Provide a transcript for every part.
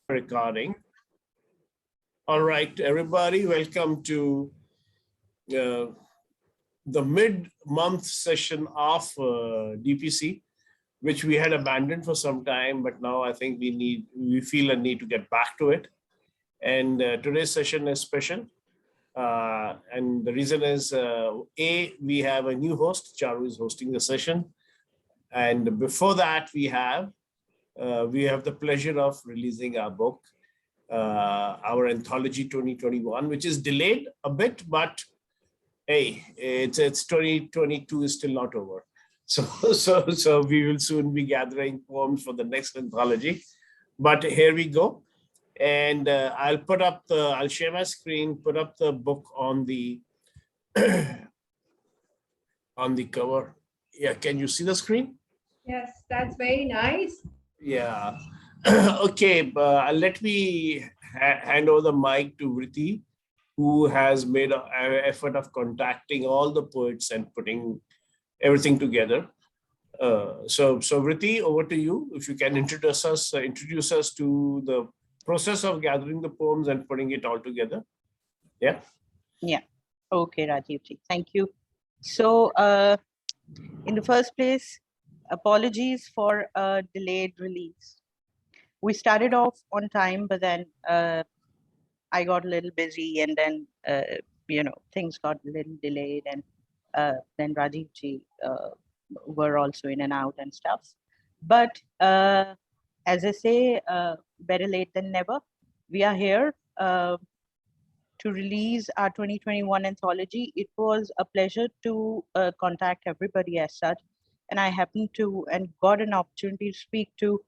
Recording. All right, everybody, welcome to the mid-month session of DPC, which we had abandoned for some time, but now I think we feel a need to get back to it. And today's session is special. And the reason is, we have a new host. Charu is hosting the session. And before that, we have the pleasure of releasing our book, our Anthology 2021, which is delayed a bit, but hey, it's 2022 is still not over. So we will soon be gathering poems for the next anthology. But here we go. And I'll share my screen, put up the book on the on the cover. Yeah, can you see the screen? Yes, that's very nice. Yeah. Okay, let me hand over the mic to Vriti, who has made an effort of contacting all the poets and putting everything together. So Vriti, over to you. If you can introduce us to the process of gathering the poems and putting it all together. Yeah. Yeah. Okay, Rajivji. Thank you. So, in the first place, apologies for a delayed release. We started off on time, but then I got a little busy, and then things got a little delayed, and then Rajivji were also in and out and stuff. But as I say, better late than never. We are here to release our 2021 anthology. It was a pleasure to contact everybody as such. And I happened to and got an opportunity to speak to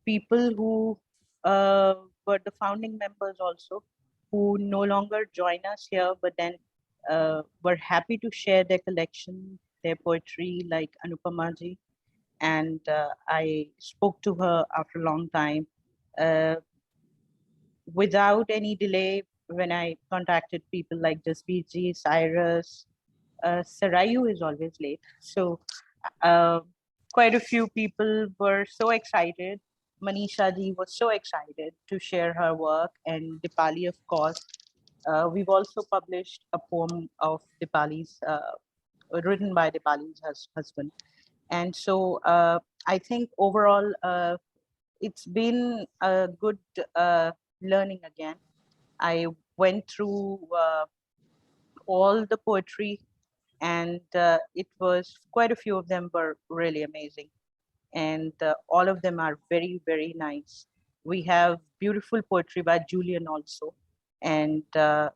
people who were the founding members also, who no longer join us here, but then were happy to share their collection, their poetry, like Anupama ji. And I spoke to her after a long time. Without any delay, when I contacted people like Jasbir ji, Cyrus, Sarayu is always late. So quite a few people were so excited. Manisha ji was so excited to share her work, and Dipali, of course. We've also published a poem of Dipali's, written by Dipali's husband. And so I think overall, it's been a good learning again. I went through all the poetry, and it was quite a few of them were really amazing. And all of them are very, very nice. We have beautiful poetry by Julian also, and a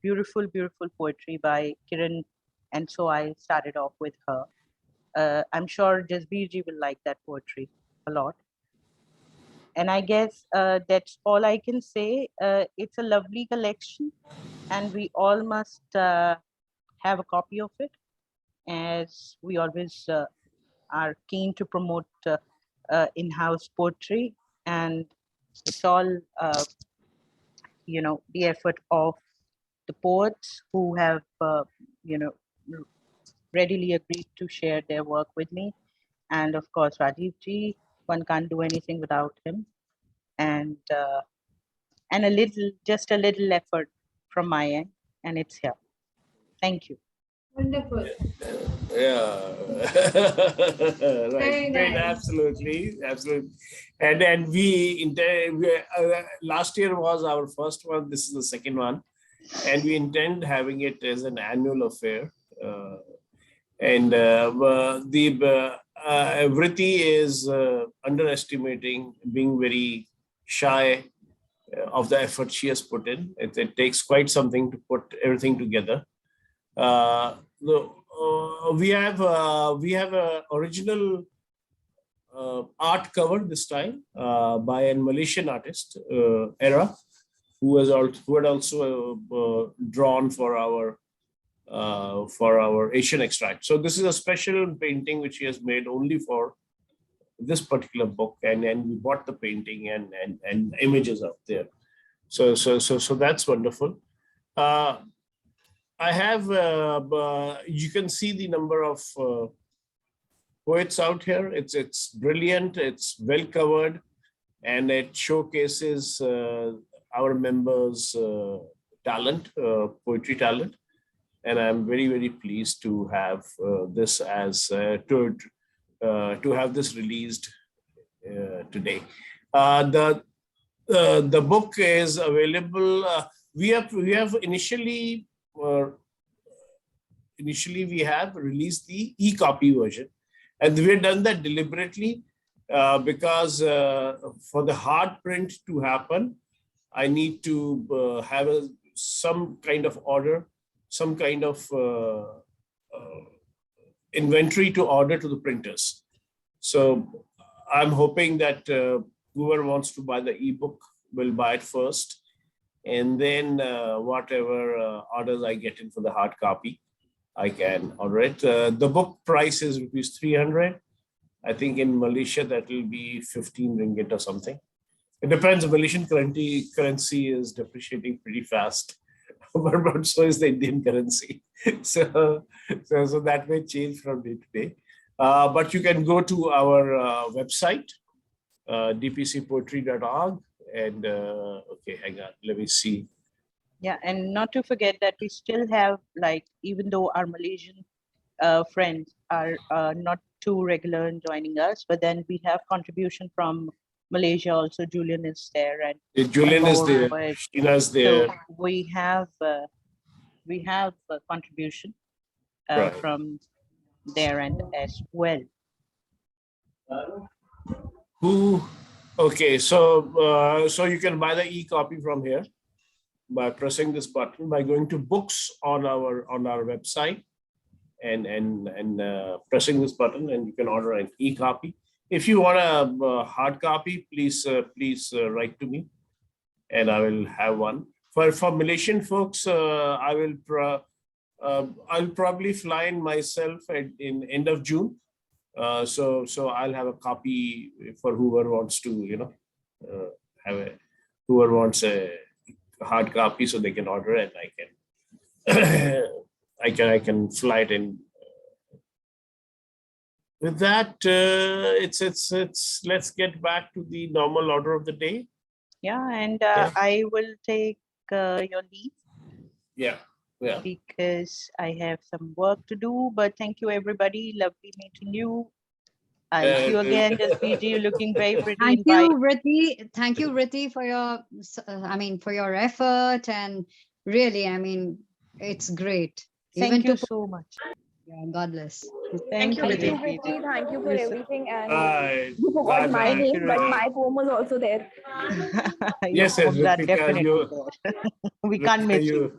beautiful, beautiful poetry by Kiran. And so I started off with her. I'm sure Jasbir ji will like that poetry a lot. And I guess that's all I can say. It's a lovely collection, and we all must have a copy of it, as we always are keen to promote in-house poetry. And it's all, the effort of the poets who have, readily agreed to share their work with me. And of course, Rajiv ji, one can't do anything without him. And just a little effort from my end, and it's here. Thank you. Wonderful. Yeah. Right. Great. Absolutely. And we last year was our first one. This is the second one, and we intend having it as an annual affair. Vriti is underestimating, being very shy of the effort she has put in. It takes quite something to put everything together. We have a original art cover this time by a Malaysian artist, Era, who had also drawn for our Asian extract. So this is a special painting which he has made only for this particular book, and we bought the painting and images out there. So that's wonderful. I have, you can see the number of poets out here. It's brilliant. It's well covered. and it showcases our members' talent, poetry talent. And I'm very, very pleased to have this as to have this released today. The book is available. We have initially we have released the e-copy version, and we have done that deliberately because for the hard print to happen, I need to have some kind of order, some kind of inventory to order to the printers. So I'm hoping that whoever wants to buy the ebook will buy it first, and then whatever orders I get in for the hard copy, I can order it. The book price is rupees 300. I think in Malaysia that will be 15 ringgit or something. It depends. Malaysian currency is depreciating pretty fast, but so is the Indian currency. So that may change from day to day. But you can go to our website, dpcpoetry.org, and okay, hang on, let me see. Yeah, and not to forget that we still have, like, even though our Malaysian friends are not too regular in joining us, but then we have contribution from Malaysia also. Julian is there, and Julian is there. Sheena's there. So we have a contribution Right. from their end as well. Who? Okay, so so you can buy the e-copy from here by pressing this button, by going to books on our website, and pressing this button, and you can order an e-copy. If you want a hard copy, please write to me, and I will have one. For Malaysian folks, I'll probably fly in myself in end of June. So I'll have a copy for whoever wants to, whoever wants a hard copy, so they can order it. I can fly it in. With that, it's let's get back to the normal order of the day. Yeah, and I will take your leave. Yeah. Because I have some work to do. But thank you, everybody. Lovely meeting you. I'll see you again. Just BG, looking very pretty. Thank you, Riddhi. Thank you, Riddhi, for your, for your effort, and really, it's great. Thank you so much. Yeah, God bless. Thank you, Thank you, Riddhi. Riddhi. Thank you for everything. And Bye. you forgot my Bye. name, but my poem was also there. Yes, that Ritika, definitely. We can't miss you.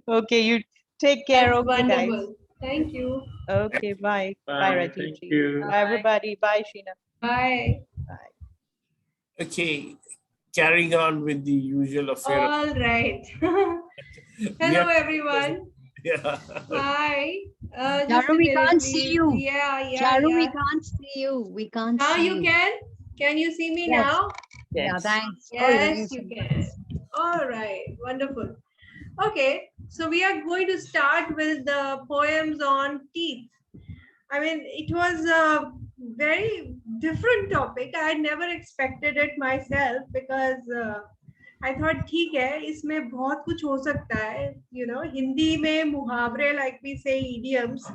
Okay, you take care. That's Okay, guys. wonderful. Thank you. Okay, bye. Bye, Rati. Thank you. Bye, everybody. Bye, Sheena. Bye. Bye. Okay, carrying on with the usual affair. All right. Hello, everyone. Yeah. Hi. Just a Charu, we minute, can't see please. you. Yeah. Charu, we can't see you. We can't Now see you can? Can you see me Yes. now? Yeah, thanks. Yes, you can. All right. Wonderful. Okay. So we are going to start with the poems on teeth. I mean, it was a very different topic. I had never expected it myself because I thought ठीक है इसमें बहुत कुछ हो सकता है, हिंदी में मुहावरे, like we say idioms,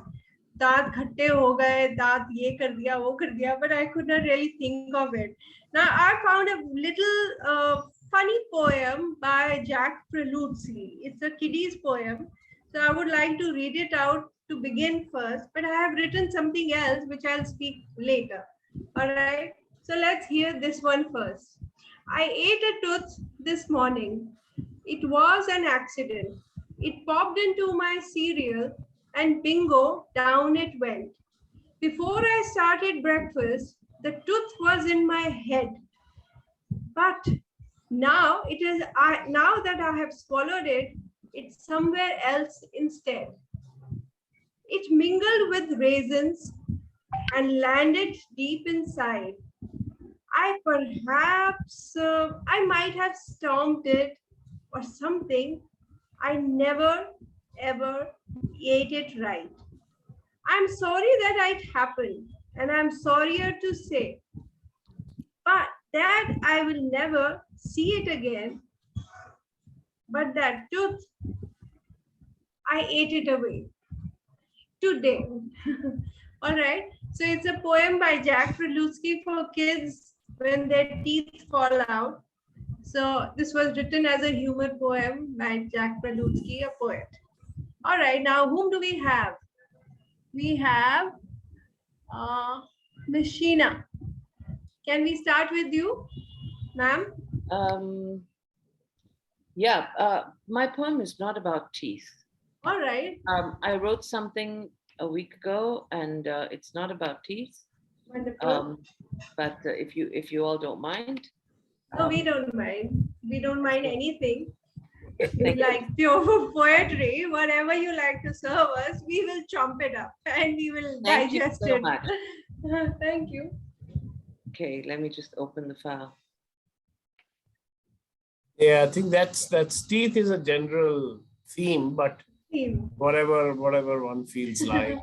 दांत खट्टे हो गए, दांत ये कर दिया वो कर दिया, but I could not really think of it. Now I found a little funny poem by Jack Preludesley. It's a kiddies poem, so I would like to read it out to begin first, but I have written something else which I'll speak later. All right, so let's hear this one first. I ate a tooth this morning. It was an accident. It popped into my cereal and bingo, down it went. Before I started breakfast, the tooth was in my head. But now now that I have swallowed it, it's somewhere else instead. It mingled with raisins and landed deep inside. I might have stomped it or something. I never ever ate it right. I'm sorry that it happened, and I'm sorrier to say. But that I will never see it again, but that tooth, I ate it away today. All right. So it's a poem by Jack Prelutsky for kids when their teeth fall out. So this was written as a humor poem by Jack Prelutsky, a poet. All right. Now, whom do we have? We have Miss Sheena. Can we start with you, ma'am? Yeah, my poem is not about teeth. All right. I wrote something a week ago, and it's not about teeth. Wonderful. But if you all don't mind. No, we don't mind. We don't mind anything. We Thank you. like pure poetry. Whatever you like to serve us, we will chomp it up and we will Thank you digest so it. much. Thank you. Okay, let me just open the file. Yeah, I think that's teeth is a general theme, but Theme. whatever one feels like,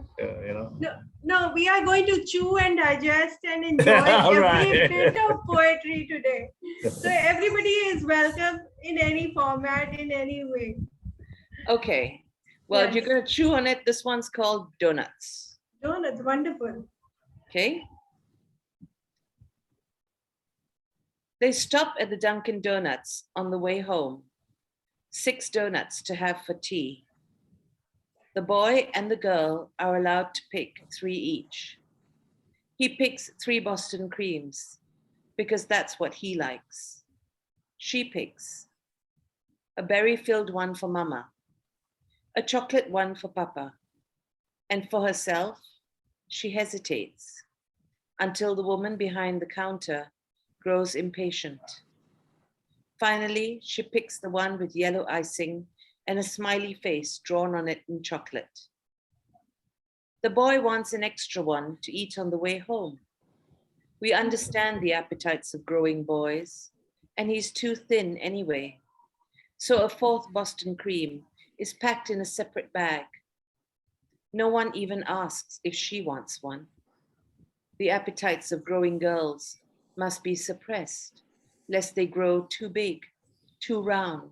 No, we are going to chew and digest and enjoy All every right. bit of poetry today. So everybody is welcome in any format, in any way. Okay, well, if Yes. you're gonna chew on it, this one's called Donuts. Donuts, wonderful. Okay. They stop at the Dunkin' Donuts on the way home. 6 donuts to have for tea. The boy and the girl are allowed to pick 3 each. He picks 3 Boston creams because that's what he likes. She picks a berry-filled one for Mama, a chocolate one for Papa, and for herself, she hesitates until the woman behind the counter grows impatient. Finally, she picks the one with yellow icing and a smiley face drawn on it in chocolate. The boy wants an extra one to eat on the way home. We understand the appetites of growing boys, and he's too thin anyway. So a 4th Boston cream is packed in a separate bag. No one even asks if she wants one. The appetites of growing girls must be suppressed, lest they grow too big, too round.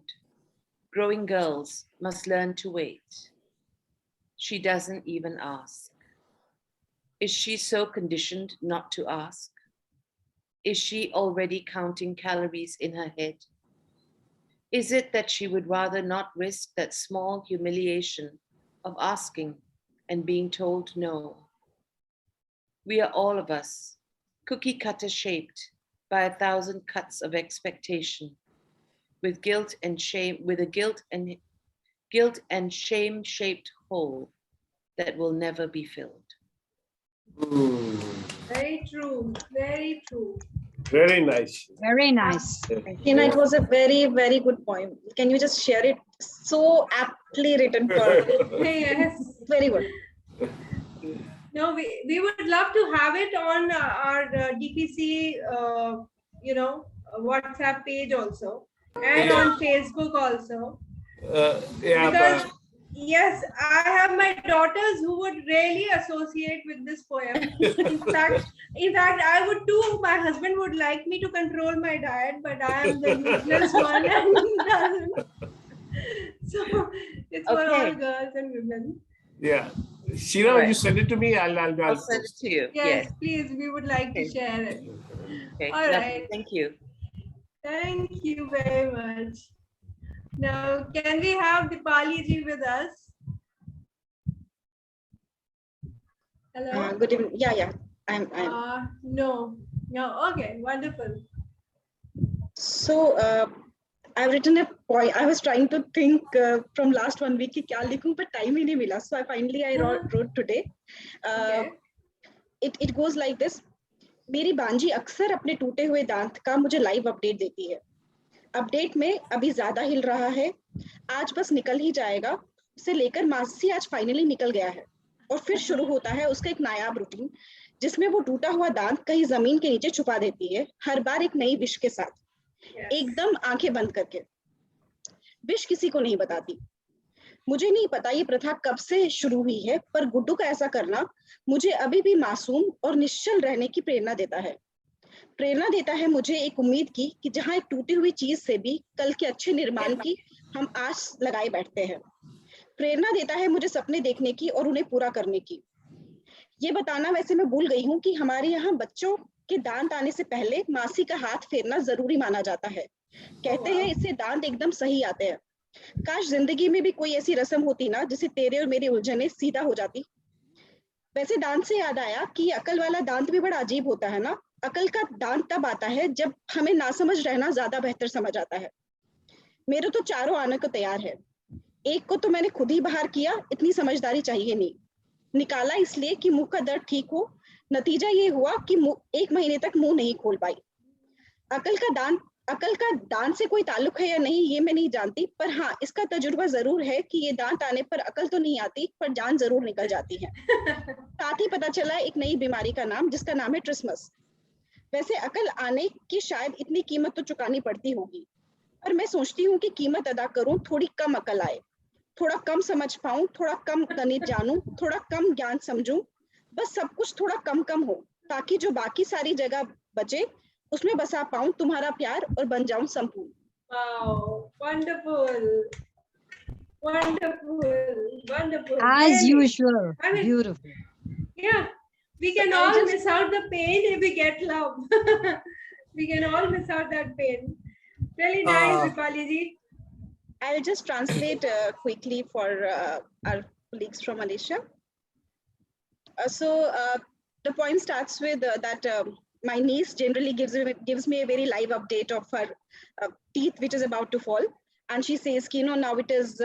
Growing girls must learn to wait. She doesn't even ask. Is she so conditioned not to ask? Is she already counting calories in her head? Is it that she would rather not risk that small humiliation of asking and being told no? We are all of us cookie cutter shaped by 1,000 cuts of expectation, with guilt and shame, with a guilt and shame shaped hole that will never be filled. Very true. Very true. Very nice. Very nice. Tina, it was a very, very good poem. Can you just share it? So aptly written for Yes. very good. No, we would love to have it on our DPC, WhatsApp page also, and on Facebook also. Yeah, Because yes, I have my daughters who would really associate with this poem. In fact, I would too. My husband would like me to control my diet, but I am the useless one and he doesn't. So it's for all Okay. girls and women. yeah. Sheena, will you send it to me? I'll I'll send it to you. Yes, please. We would like Okay. to share it. Okay. All lovely. right. Thank you. Thank you very much. Now, can we have Dipali ji with us? Hello? Good evening. Yeah. I'm. No. Okay, wonderful. So I've written a poem. I was trying to think from last 1 week कि क्या लिखूं, but time ही नहीं मिला. So I wrote today. Okay. It goes like this. मेरी बांजी अक्सर अपने टूटे हुए दांत का मुझे लाइव अपडेट देती है. अपडेट में अभी ज्यादा हिल रहा है. आज बस निकल ही जाएगा. उसे लेकर मासी आज फाइनली निकल गया है. और फिर शुरू होता है उसका एक नायाब रूटीन, जिसमें वो टूटा हुआ दांत कहीं जमीन के नीचे छुपा देती है, हर बार एक नई विश के साथ, एकदम आंखें बंद करके. विश किसी को नहीं बताती. मुझे नहीं पता ये प्रथा कब से शुरू हुई है, पर गुड्डू का ऐसा करना मुझे अभी भी मासूम और निश्चल रहने की प्रेरणा देता है. प्रेरणा देता है मुझे एक उम्मीद की कि जहां एक टूटी हुई चीज से भी कल के अच्छे निर्माण की हम आस लगाए बैठते हैं। प्रेरणा देता है मुझे सपने देखने की और उन्हें पूरा करने की। ये बताना वैसे मैं भूल गई हूँ कि हमारे यहाँ बच्चों के दांत आने से पहले मासी का हाथ फेरना जरूरी माना जाता है। कहते हैं इससे दांत एकदम सही आते हैं। काश जिंदगी में भी कोई ऐसी रस्म होती ना जिससे तेरे और मेरी उलझने सीधा हो जाती। वैसे दांत से याद आया कि अकल वाला दांत भी बड़ा अजीब होता है ना। अकल का दांत तब आता है जब हमें नासमझ रहना ज्यादा बेहतर समझ आता है। मेरे तो चारों आने को तैयार है। एक को तो मैंने खुद ही बाहर किया, इतनी समझदारी चाहिए नहीं। निकाला इसलिए कि मुंह का दर्द ठीक हो। नतीजा ये हुआ कि 1 महीने तक मुंह नहीं खोल पाई। अकल का दांत से कोई ताल्लुक है या नहीं ये मैं नहीं जानती, पर हाँ इसका तजुर्बा जरूर है कि ये दांत आने पर अकल तो नहीं आती पर जान जरूर निकल जाती है। साथ ही पता चला एक नई बीमारी का नाम, जिसका नाम है ट्रिसमस। वैसे अकल आने की शायद इतनी कीमत तो चुकानी पड़ती होगी, पर मैं सोचती हूँ कि कीमत अदा करूँ, थोड़ी कम अकल आए, थोड़ा कम समझ पाऊं, थोड़ा कम गणित जानूं, थोड़ा कम ज्ञान समझूं, बस सब कुछ थोड़ा कम कम हो, ताकि जो बाकी सारी जगह बचे उसमें बसा पाऊं तुम्हारा प्यार और बन जाऊं संपूर्ण। Wow, wonderful, wonderful. As Really. usual. I mean, Beautiful. yeah, we can So all miss out the pain if we get love. We can all miss out that pain. Really nice, Vipali ji. I'll just translate quickly for our colleagues from Malaysia. The point starts with that my niece generally gives me a very live update of her teeth which is about to fall, and she says, now it is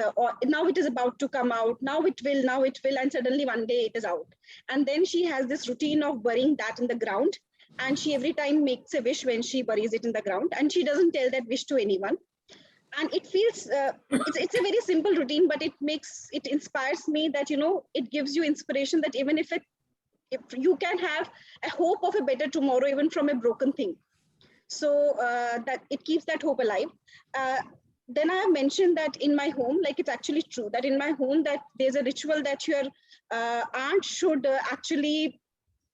about to come out, now it will, and suddenly one day it is out. And then she has this routine of burying that in the ground, and she every time makes a wish when she buries it in the ground, and she doesn't tell that wish to anyone. And it feels it's a very simple routine, but it inspires me that it gives you inspiration that even if you can have a hope of a better tomorrow even from a broken thing, so that it keeps that hope alive. Then I have mentioned that in my home, like it's actually true that in my home that there's a ritual that your aunt should actually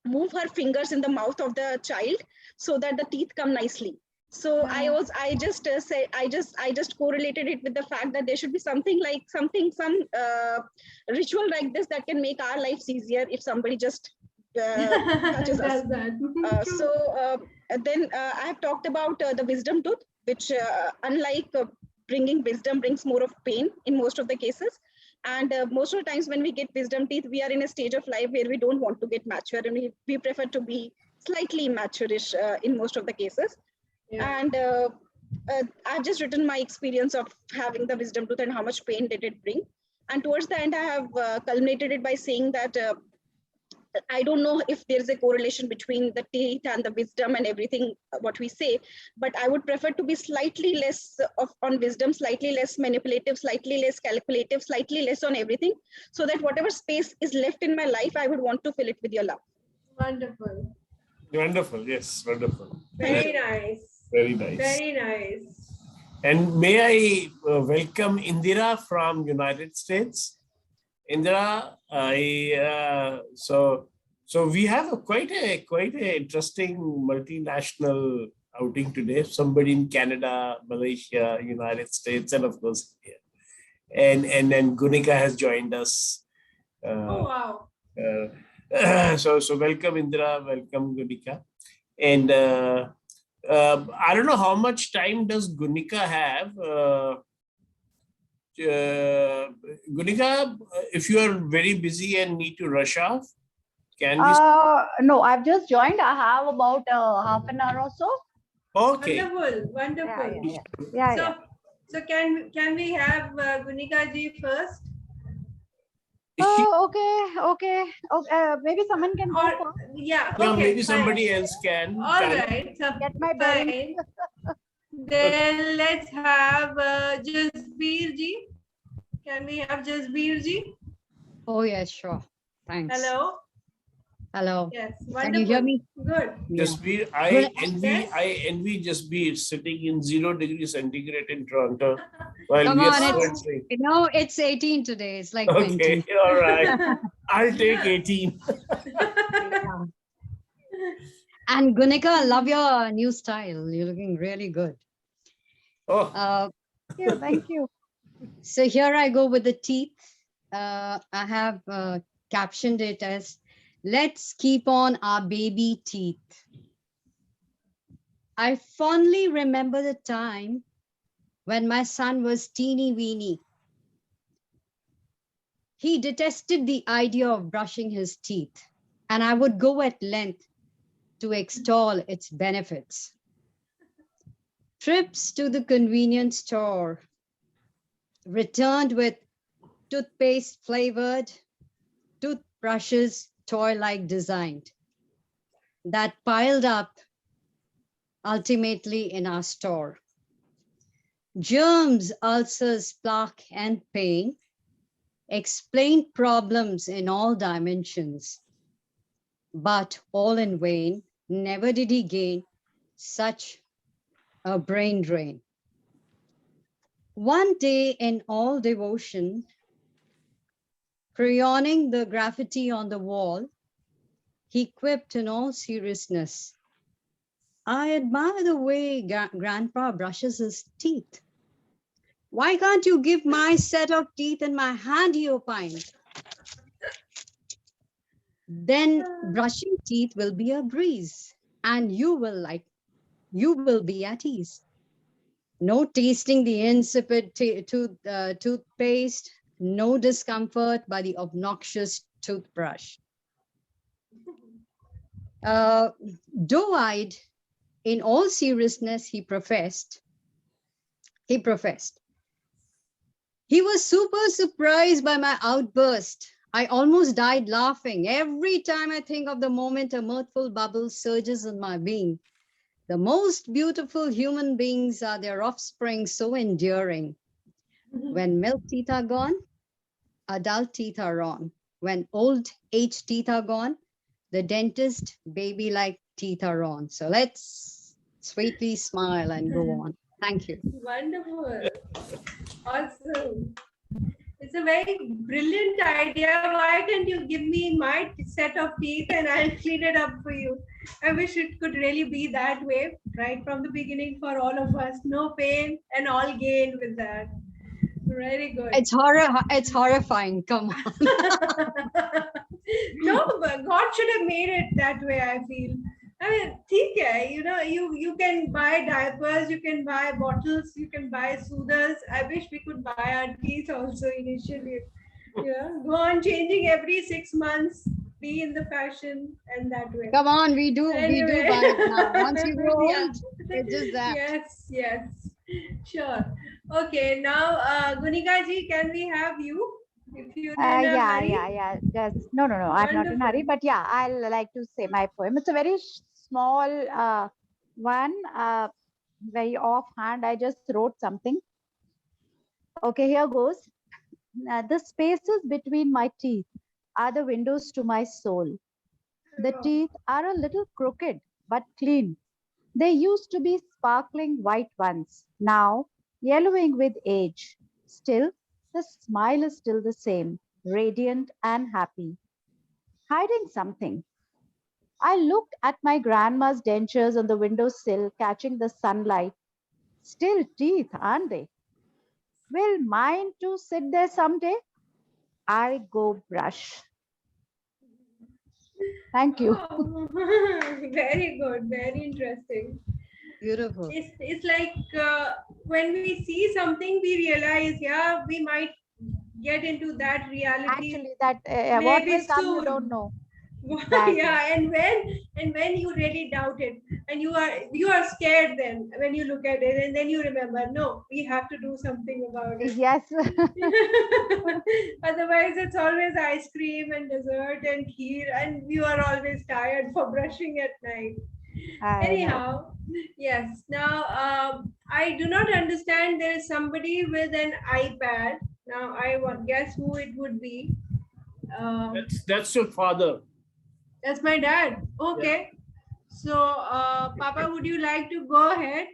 move her fingers in the mouth of the child so that the teeth come nicely. So Wow. I just correlated it with the fact that there should be some ritual like this that can make our lives easier if somebody just touches us. Does that. Then I have talked about the wisdom tooth, which unlike bringing wisdom brings more of pain in most of the cases. And most of the times when we get wisdom teeth, we are in a stage of life where we don't want to get mature, and we prefer to be slightly immature-ish in most of the cases. Yeah. And I've just written my experience of having the wisdom tooth and how much pain did it bring. And towards the end, I have culminated it by saying that I don't know if there's a correlation between the teeth and the wisdom and everything what we say, but I would prefer to be slightly less on wisdom, slightly less manipulative, slightly less calculative, slightly less on everything, so that whatever space is left in my life, I would want to fill it with your love. Wonderful. Wonderful. Yes, wonderful. Very nice. Very nice. Very nice. And may I welcome Indira from United States. Indira, so we have quite a interesting multinational outing today. Somebody in Canada, Malaysia, United States, and of course here. And then Gunika has joined us. Oh wow. So welcome Indira, welcome Gunika. And I don't know how much time does Gunika have. Gunika, if you are very busy and need to rush off, can we? No, I've just joined. I have about half an hour or so. Okay. Wonderful. Yeah. So can we have Gunika ji first? Oh, okay. Maybe someone can go first. Yeah. Yeah, okay, maybe fine. somebody else can. All right. So Get my bearings. Then let's have Jasbir ji. Can we have Jasbir ji? Oh yes, sure. Thanks. Hello. Hello. Yes. Wonderful. Can you hear me? Good. Jasbir, I envy Jasbir sitting in 0 degrees centigrade in Toronto while Come we are on, sweating. it's 18 today. It's like Okay, 20. all right. I'll take 18. And Gunika, I love your new style. You're looking really good. Oh, Yeah, thank you. So here I go with the teeth. I have captioned it as, let's keep on our baby teeth. I fondly remember the time when my son was teeny weeny. He detested the idea of brushing his teeth, and I would go at length to extol its benefits. Trips to the convenience store returned with toothpaste flavored toothbrushes, toy-like designed, that piled up ultimately in our store. Germs, ulcers, plaque, and pain explained problems in all dimensions, but all in vain. Never did he gain such a brain drain. One day in all devotion, crayoning the graffiti on the wall, he quipped in all seriousness, I admire the way Grandpa brushes his teeth. Why can't you give my set of teeth in my hand, he opined. Then brushing teeth will be a breeze, and you will be at ease. No tasting the insipid toothpaste, no discomfort by the obnoxious toothbrush. Doe-eyed, in all seriousness, he professed. He was super surprised by my outburst. I almost died laughing. Every time I think of the moment a mirthful bubble surges in my being. The most beautiful human beings are their offspring, so enduring. When milk teeth are gone, adult teeth are on. When old age teeth are gone, the dentist baby-like teeth are on. So let's sweetly smile and go on. Thank you. Wonderful. Awesome. It's a very brilliant idea. Why can't you give me my set of teeth and I'll clean it up for you? I wish it could really be that way, right from the beginning for all of us. No pain and all gain with that. Very good. It's horrifying. Come on. No, but God should have made it that way, I feel. I mean, theek hai, you can buy diapers, you can buy bottles, you can buy soothers. I wish we could buy our teeth also initially. Yeah, go on changing every 6 months, be in the fashion and that way. Come on, we do buy it now. Once you grow Yeah. old, it's just that. Yes. Sure. Okay, now Gunika ji, can we have you? If you're in a hurry. Yeah. Just no. I'm not in a hurry, but yeah, I'll like to say my poem. It's a very small one, very offhand. I just wrote something. Okay, here goes. The spaces between my teeth are the windows to my soul. The teeth are a little crooked but clean. They used to be sparkling white once, now yellowing with age. Still, the smile is still the same, radiant and happy. Hiding something. I looked at my grandma's dentures on the windowsill, catching the sunlight. Still teeth, aren't they? Will mine too sit there someday? I go brush. Thank you. Oh, very good, very interesting. Beautiful. It's like when we see something, we realize, yeah, we might get into that reality. Actually, that what maybe will come, you soon. don't know. Exactly. Yeah, and when you really doubt it, and you are scared then when you look at it, and then you remember, no, we have to do something about it. Yes. Otherwise, it's always ice cream and dessert and kheer, and you are always tired for brushing at night. I know. Anyhow, yes. Now, I do not understand. There is somebody with an iPad. Now, I would guess who it would be. that's your father. That's my dad. Okay. So, Papa, would you like to go ahead?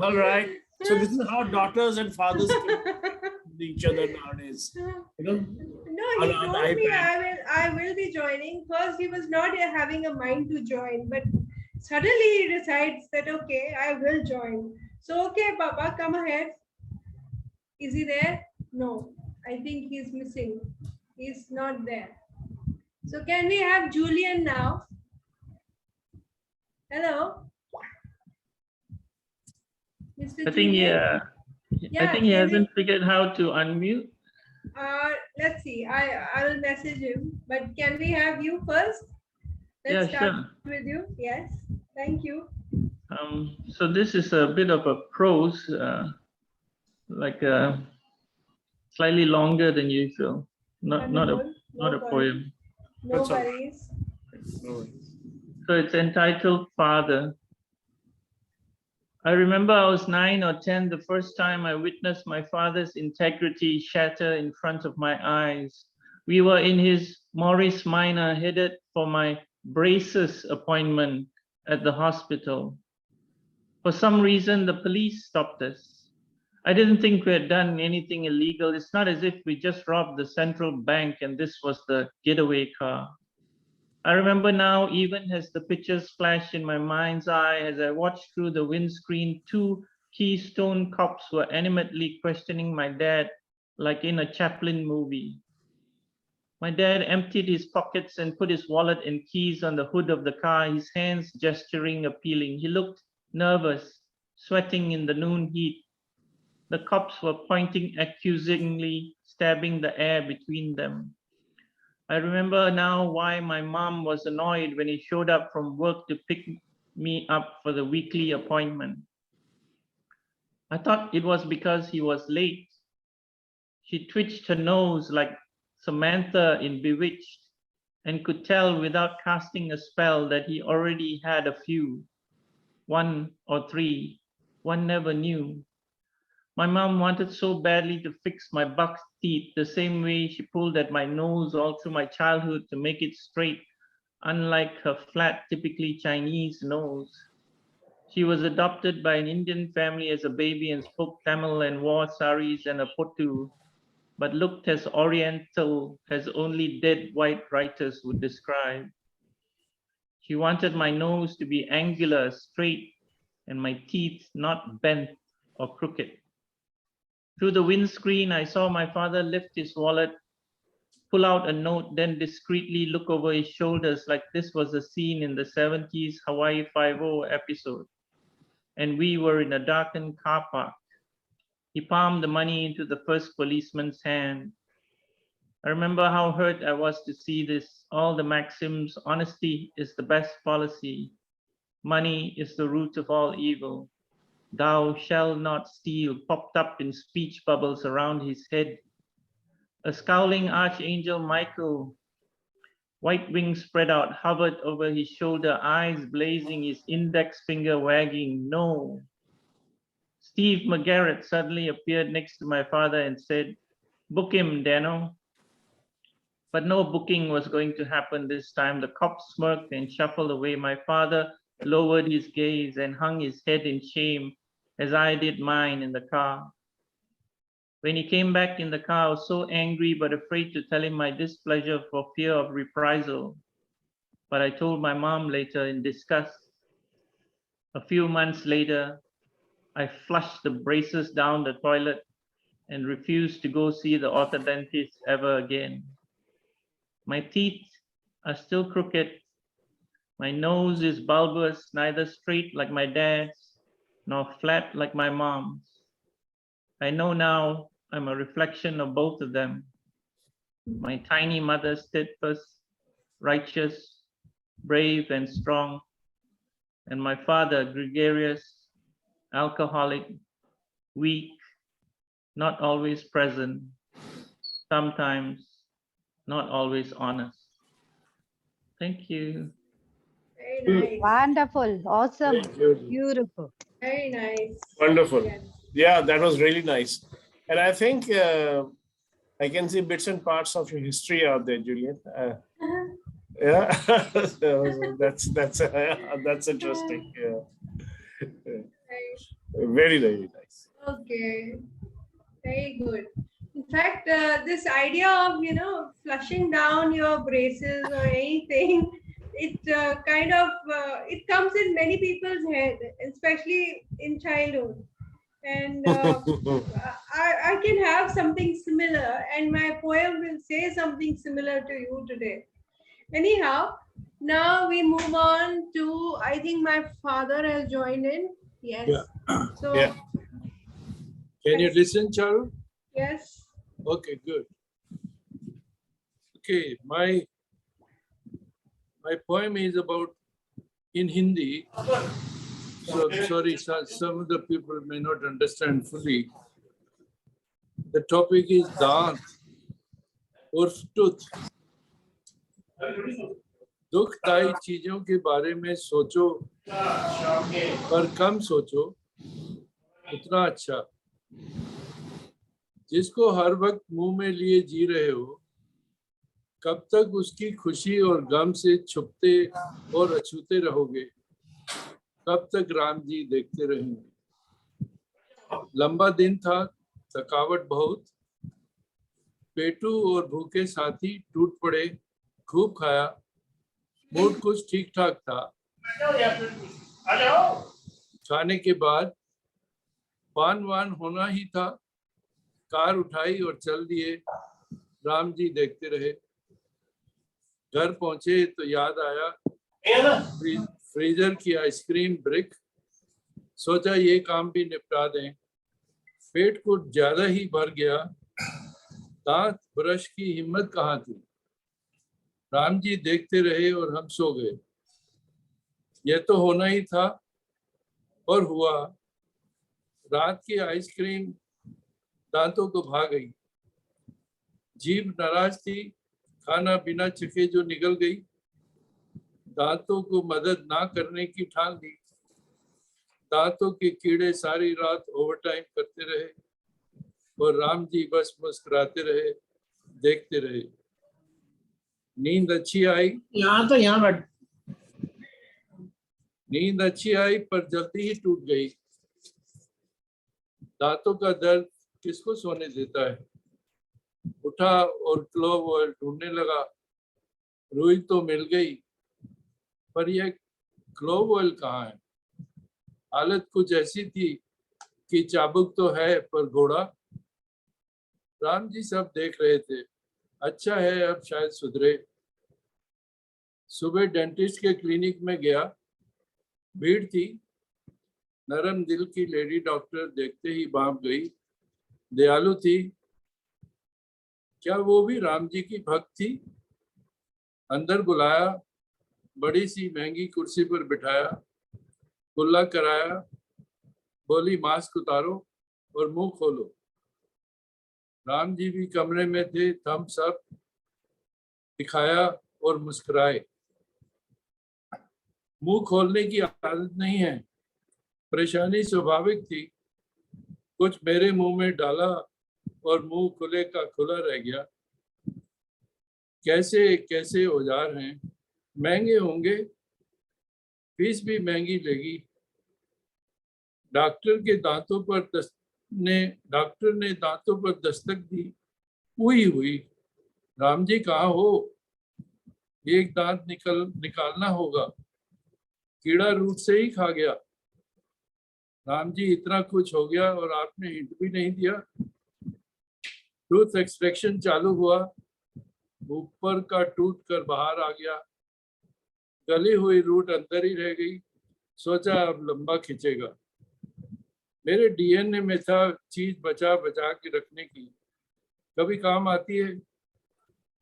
All right. So this is how daughters and fathers get each other nowadays. You know? No, he on told me iPad. I will be joining. First, he was not having a mind to join, but suddenly he decides that okay, I will join. So okay, Papa, come ahead. Is he there? No, I think he's missing. He's not there. So can we have Julian now? Hello, Mr. I think Julian. I think he can we- hasn't figured how to unmute. Let's see. I will message him. But can we have you first? Let's Yeah, start sure. with you. Yes. Thank you. So this is a bit of a prose, like slightly longer than usual. Not Wonderful. a poem. No That's all right. worries. No worries. So it's entitled Father. I remember I was 9 or 10 the first time I witnessed my father's integrity shatter in front of my eyes. We were in his Morris Minor headed for my braces appointment at the hospital. For some reason, the police stopped us. I didn't think we had done anything illegal. It's not as if we just robbed the central bank and this was the getaway car. I remember now, even as the pictures flash in my mind's eye, as I watched through the windscreen, 2 Keystone cops were animatedly questioning my dad like in a Chaplin movie. My dad emptied his pockets and put his wallet and keys on the hood of the car, his hands gesturing appealing. He looked nervous, sweating in the noon heat. The cops were pointing accusingly, stabbing the air between them. I remember now why my mom was annoyed when he showed up from work to pick me up for the weekly appointment. I thought it was because he was late. She twitched her nose like Samantha in Bewitched and could tell without casting a spell that he already had a few, 1 or 3, one never knew. My mom wanted so badly to fix my buck teeth the same way she pulled at my nose all through my childhood to make it straight, unlike her flat, typically Chinese nose. She was adopted by an Indian family as a baby and spoke Tamil and wore saris and a pottu, but looked as oriental as only dead white writers would describe. She wanted my nose to be angular, straight, and my teeth not bent or crooked. Through the windscreen, I saw my father lift his wallet, pull out a note, then discreetly look over his shoulders like this was a scene in the 70s Hawaii Five-O episode. And we were in a darkened car park. He palmed the money into the first policeman's hand. I remember how hurt I was to see this, all the maxims, honesty is the best policy. Money is the root of all evil. Thou shalt not steal popped up in speech bubbles around his head. A scowling archangel Michael, white wings spread out, hovered over his shoulder, eyes blazing, his index finger wagging, no. Steve McGarrett suddenly appeared next to my father and said, book him, Dano. But no booking was going to happen this time. The cop smirked and shuffled away. My father lowered his gaze and hung his head in shame as I did mine in the car. When he came back in the car, I was so angry but afraid to tell him my displeasure for fear of reprisal. But I told my mom later in disgust. A few months later, I flushed the braces down the toilet and refused to go see the orthodontist ever again. My teeth are still crooked. My nose is bulbous, neither straight like my dad's, nor flat like my mom's. I know now I'm a reflection of both of them. My tiny mother steadfast, righteous, brave and strong, and my father gregarious, alcoholic, weak, not always present, sometimes not always honest. Thank you. Very nice. Wonderful. Awesome. Beautiful. Very nice. Wonderful. Yes. Yeah, that was really nice. And I think I can see bits and parts of your history out there, Julian. Yeah, that's interesting. Yeah, Right. very nice. Okay. Very good. fact, this idea of, flushing down your braces or anything, it kind of, it comes in many people's head, especially in childhood. And I can have something similar, and my poem will say something similar to you today. Anyhow, now we move on to, I think my father has joined in. Yes. Yeah. So, Yeah. Can you listen, Charu? yes. Okay, good. Okay, my poem is about in Hindi. So sorry, some of the people may not understand fully. The topic is Dant or tooth. दुखदायी चीजों के बारे में सोचो, पर कम सोचो, उतना अच्छा। जिसको हर वक्त मुंह में लिए जी रहे हो, कब तक उसकी खुशी और गम से छुपते और अछूते रहोगे? कब तक राम जी देखते रहेंगे? लंबा दिन था, थकावट बहुत, पेटू और भूखे साथी टूट पड़े, खूब खाया, मूड कुछ ठीक ठाक था। खाने के बाद पान वान होना ही था, कार उठाई और चल दिए, राम जी देखते रहे। घर पहुंचे तो याद आया फ्रीजर की आइसक्रीम ब्रिक, सोचा ये काम भी निपटा दें। पेट कुछ ज्यादा ही भर गया, दांत ब्रश की हिम्मत कहाँ थी? राम जी देखते रहे और हम सो गए। यह तो होना ही था और हुआ। रात की आइसक्रीम दांतों को भा गई, जीभ नाराज थी, खाना बिना चखे जो निकल गई। दांतों को मदद ना करने की ठान ली, दांतों के कीड़े सारी रात ओवरटाइम करते रहे और राम जी बस मुस्कुराते रहे, देखते रहे। नींद अच्छी आई, यहाँ बैठ। नींद अच्छी आई पर जल्दी ही टूट गई। दांतों का दर्द किसको सोने देता है? उठा और क्लोव ऑयल ढूंढने लगा, रुई तो मिल गई, पर यह क्लोव ऑयल कहाँ है? हालत कुछ ऐसी थी कि चाबुक तो है पर घोड़ा। राम जी सब देख रहे थे, अच्छा है अब शायद सुधरे। सुबह डेंटिस्ट के क्लिनिक में गया, भीड़ थी। नरम दिल की लेडी डॉक्टर देखते ही भाप गई, दयालु थी। क्या वो भी राम जी की भक्त थी? अंदर बुलाया, बड़ी सी महंगी कुर्सी पर बिठाया, कुल्ला कराया, बोली मास्क उतारो और मुंह खोलो। राम जी भी कमरे में थे, थम्स अप दिखाया और मुस्कुराए। मुंह खोलने की आदत नहीं है, परेशानी स्वाभाविक थी। कुछ मेरे मुंह में डाला और मुंह खुले का खुला रह गया। कैसे कैसे औजार हैं, महंगे होंगे, फीस भी महंगी लेगी। डॉक्टर ने दांतों पर दस्तक दी, हुई हुई। राम जी कहाँ हो? एक दांत निकालना होगा, कीड़ा रूट से ही खा गया। राम जी इतना कुछ हो गया और आपने हिंट भी नहीं दिया। टूथ एक्सट्रैक्शन चालू हुआ, ऊपर का टूट कर बाहर आ गया, गली हुई रूट अंदर ही रह गई। सोचा अब लंबा खींचेगा। मेरे डीएनए में था चीज बचा बचा के रखने की, कभी काम आती है।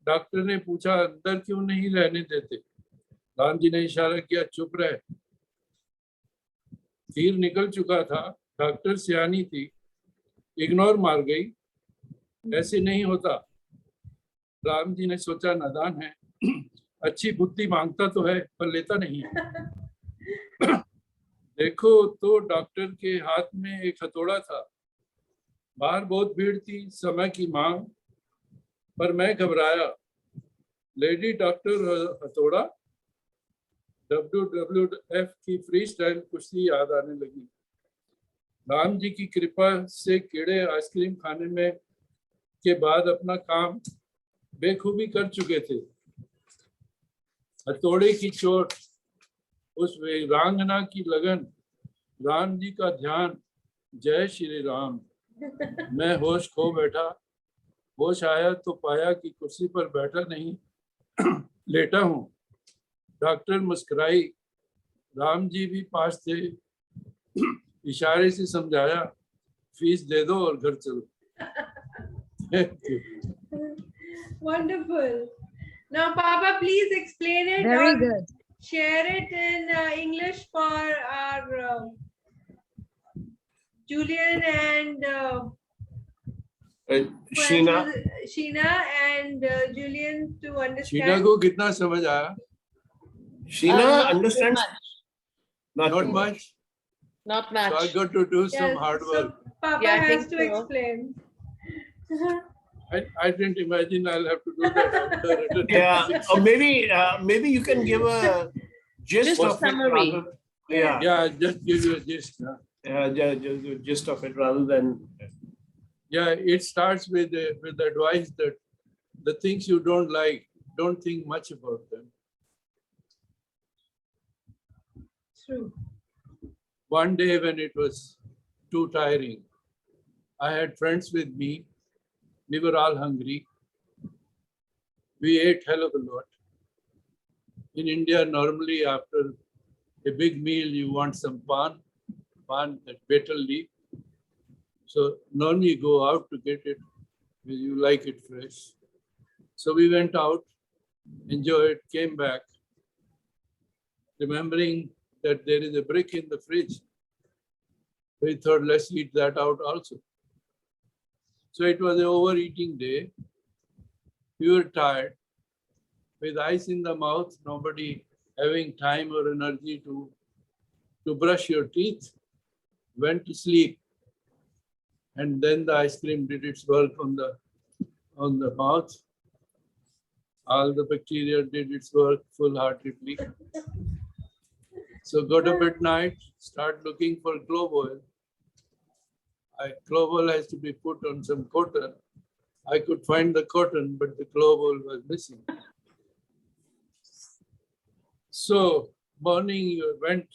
डॉक्टर ने पूछा अंदर क्यों नहीं रहने देते? राम जी ने इशारा किया, चुप रहे। तीर निकल चुका था, डॉक्टर सियानी थी, इग्नोर मार गई। ऐसे नहीं होता। राम जी ने सोचा नादान है, अच्छी बुद्धि मांगता तो है पर लेता नहीं है। देखो तो डॉक्टर के हाथ में एक हथौड़ा था। बाहर बहुत भीड़ थी, समय की मांग, पर मैं घबराया। लेडी डॉक्टर हथौड़ा, WWF की फ्री स्टाइल कुश्ती याद आने लगी। राम जी की कृपा से कीड़े आइसक्रीम खाने में के बाद अपना काम बेखूबी कर चुके थे। हथौड़े की चोट, उस वीरांगना की लगन, राम जी का ध्यान, जय श्री राम। मैं होश खो बैठा। होश आया तो पाया कि कुर्सी पर बैठा नहीं लेटा हूँ। डॉक्टर मुस्कुराई। राम जी भी पास थे। इशारे से समझाया, फीस दे दो और घर चलो। Thank you. Wonderful. Now, Papa, please explain it Very or good. share it in English for our Julian and Sheena. Sheena and Julian to understand. Sheena को कितना समझ आया? Sheena not too understands? much. Not too much. Not So I much. got to do some Yes, hard so work. Papa Yeah, I has think to so. explain. I didn't imagine I'll have to do that after written Yeah, physics. or maybe you can give a gist Just a of it summary. rather. Yeah, Yeah, just give you a gist. Huh? just a gist of it rather than. Yeah, it starts with advice that the things you don't like, don't think much about them. True. One day when it was too tiring, I had friends with me. We were all hungry. We ate hell of a lot. In India, normally after a big meal, you want some pan, that betel leaf. So normally you go out to get it because you like it fresh. So we went out, enjoyed, came back, remembering that there is a brick in the fridge. We thought, let's eat that out also. So it was an overeating day. We were tired, with ice in the mouth, nobody having time or energy to brush your teeth, went to sleep. And then the ice cream did its work on the mouth. All the bacteria did its work full-heartedly. So got up at night, start looking for clove oil. Clove oil has to be put on some cotton. I could find the cotton, but the clove oil was missing. So morning went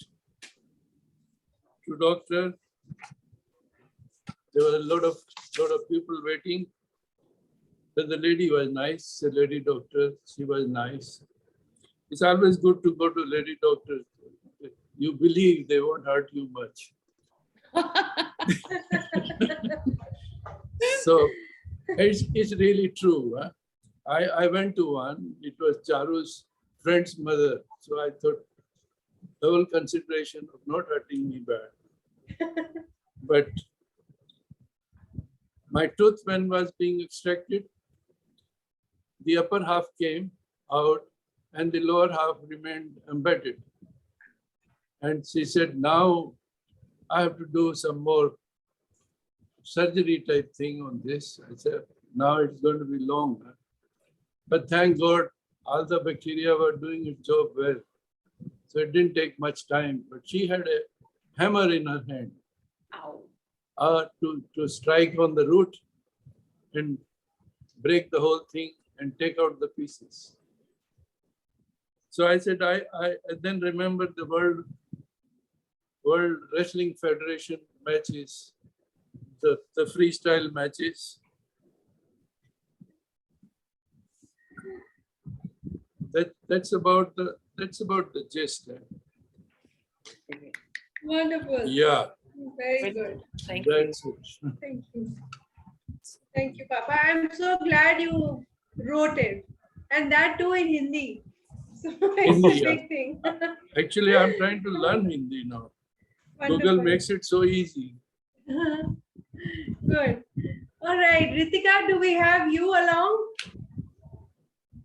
to doctor. There were a lot of people waiting. But the lady was nice, the lady doctor, she was nice. It's always good to go to lady doctor. You believe they won't hurt you much. So it's really true. Huh? I went to one, it was Charu's friend's mother. So I thought, double consideration of not hurting me bad. But my tooth, when was being extracted, the upper half came out and the lower half remained embedded. And she said, now I have to do some more surgery type thing on this. I said, now it's going to be long. But thank God, all the bacteria were doing its job well. So it didn't take much time. But she had a hammer in her hand to strike on the root and break the whole thing and take out the pieces. So I said, I then remembered the World Wrestling Federation matches, the freestyle matches. That's about the gist. Wonderful. Yeah. Very good. Thank you. That's it. Thank you. Thank you, Papa. I'm so glad you wrote it. And that too in Hindi. So it's Hindi, a big thing. Actually, I'm trying to learn Hindi now. Google Wonderful. makes it so easy. Good. All right. Ritika, do we have you along?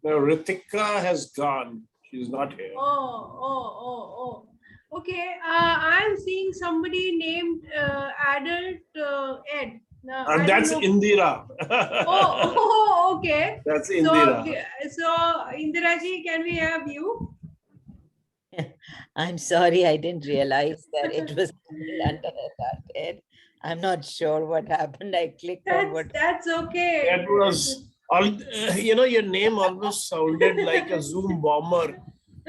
No, Ritika has gone. She's not here. Oh. Okay. I'm seeing somebody named Adult Ed. No, I And don't that's know. Indira. Okay. That's Indira. So Indira ji, can we have you? I'm sorry, I didn't realize that it was under that head. I'm not sure what happened. I clicked on what. That's okay. That was all. Your name almost sounded like a Zoom bomber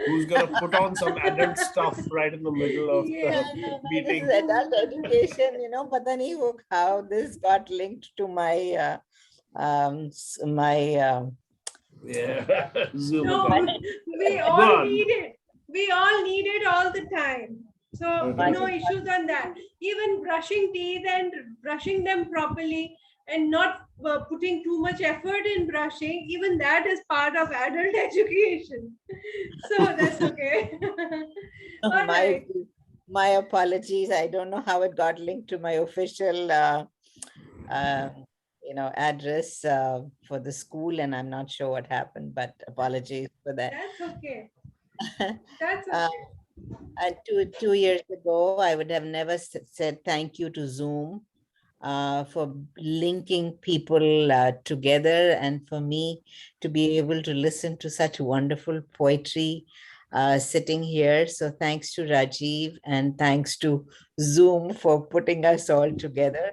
who's gonna put on some adult stuff right in the middle of Yeah. the This meeting. is adult education, pata nahi wo how this got linked to my Yeah, Zoom No, account. we Go all on. need it. We all need it all the time. So Okay. no issues on that. Even brushing teeth and brushing them properly and not putting too much effort in brushing, even that is part of adult education. So that's okay. All my right. my apologies. I don't know how it got linked to my official address for the school, and I'm not sure what happened, but apologies for that. That's okay. That's Uh, okay. and 2 years ago, I would have never said thank you to Zoom for linking people together, and for me to be able to listen to such wonderful poetry sitting here. So thanks to Rajiv and thanks to Zoom for putting us all together.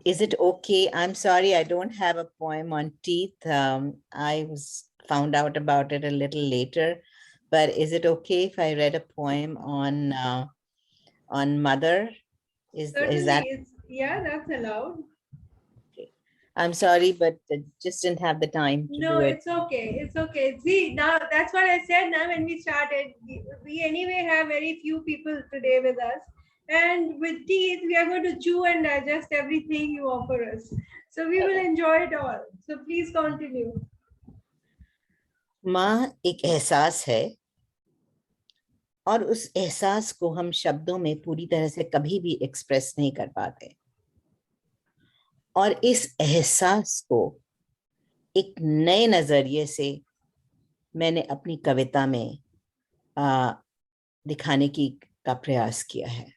Is it okay? I'm sorry, I don't have a poem on teeth. I found out about it a little later, but is it okay if I read a poem on mother? Is that Certainly, that's allowed. okay? I'm sorry, but I just didn't have the time to No, do it. it's okay. It's okay. See, now that's what I said now when we started. We anyway have very few people today with us. And with teeth, we are going to chew and digest everything you offer us. So we will enjoy it all. So please continue. माँ एक एहसास है, और उस एहसास को हम शब्दों में पूरी तरह से कभी भी एक्सप्रेस नहीं कर पाते, और इस एहसास को एक नए नजरिए से मैंने अपनी कविता में दिखाने का प्रयास किया है।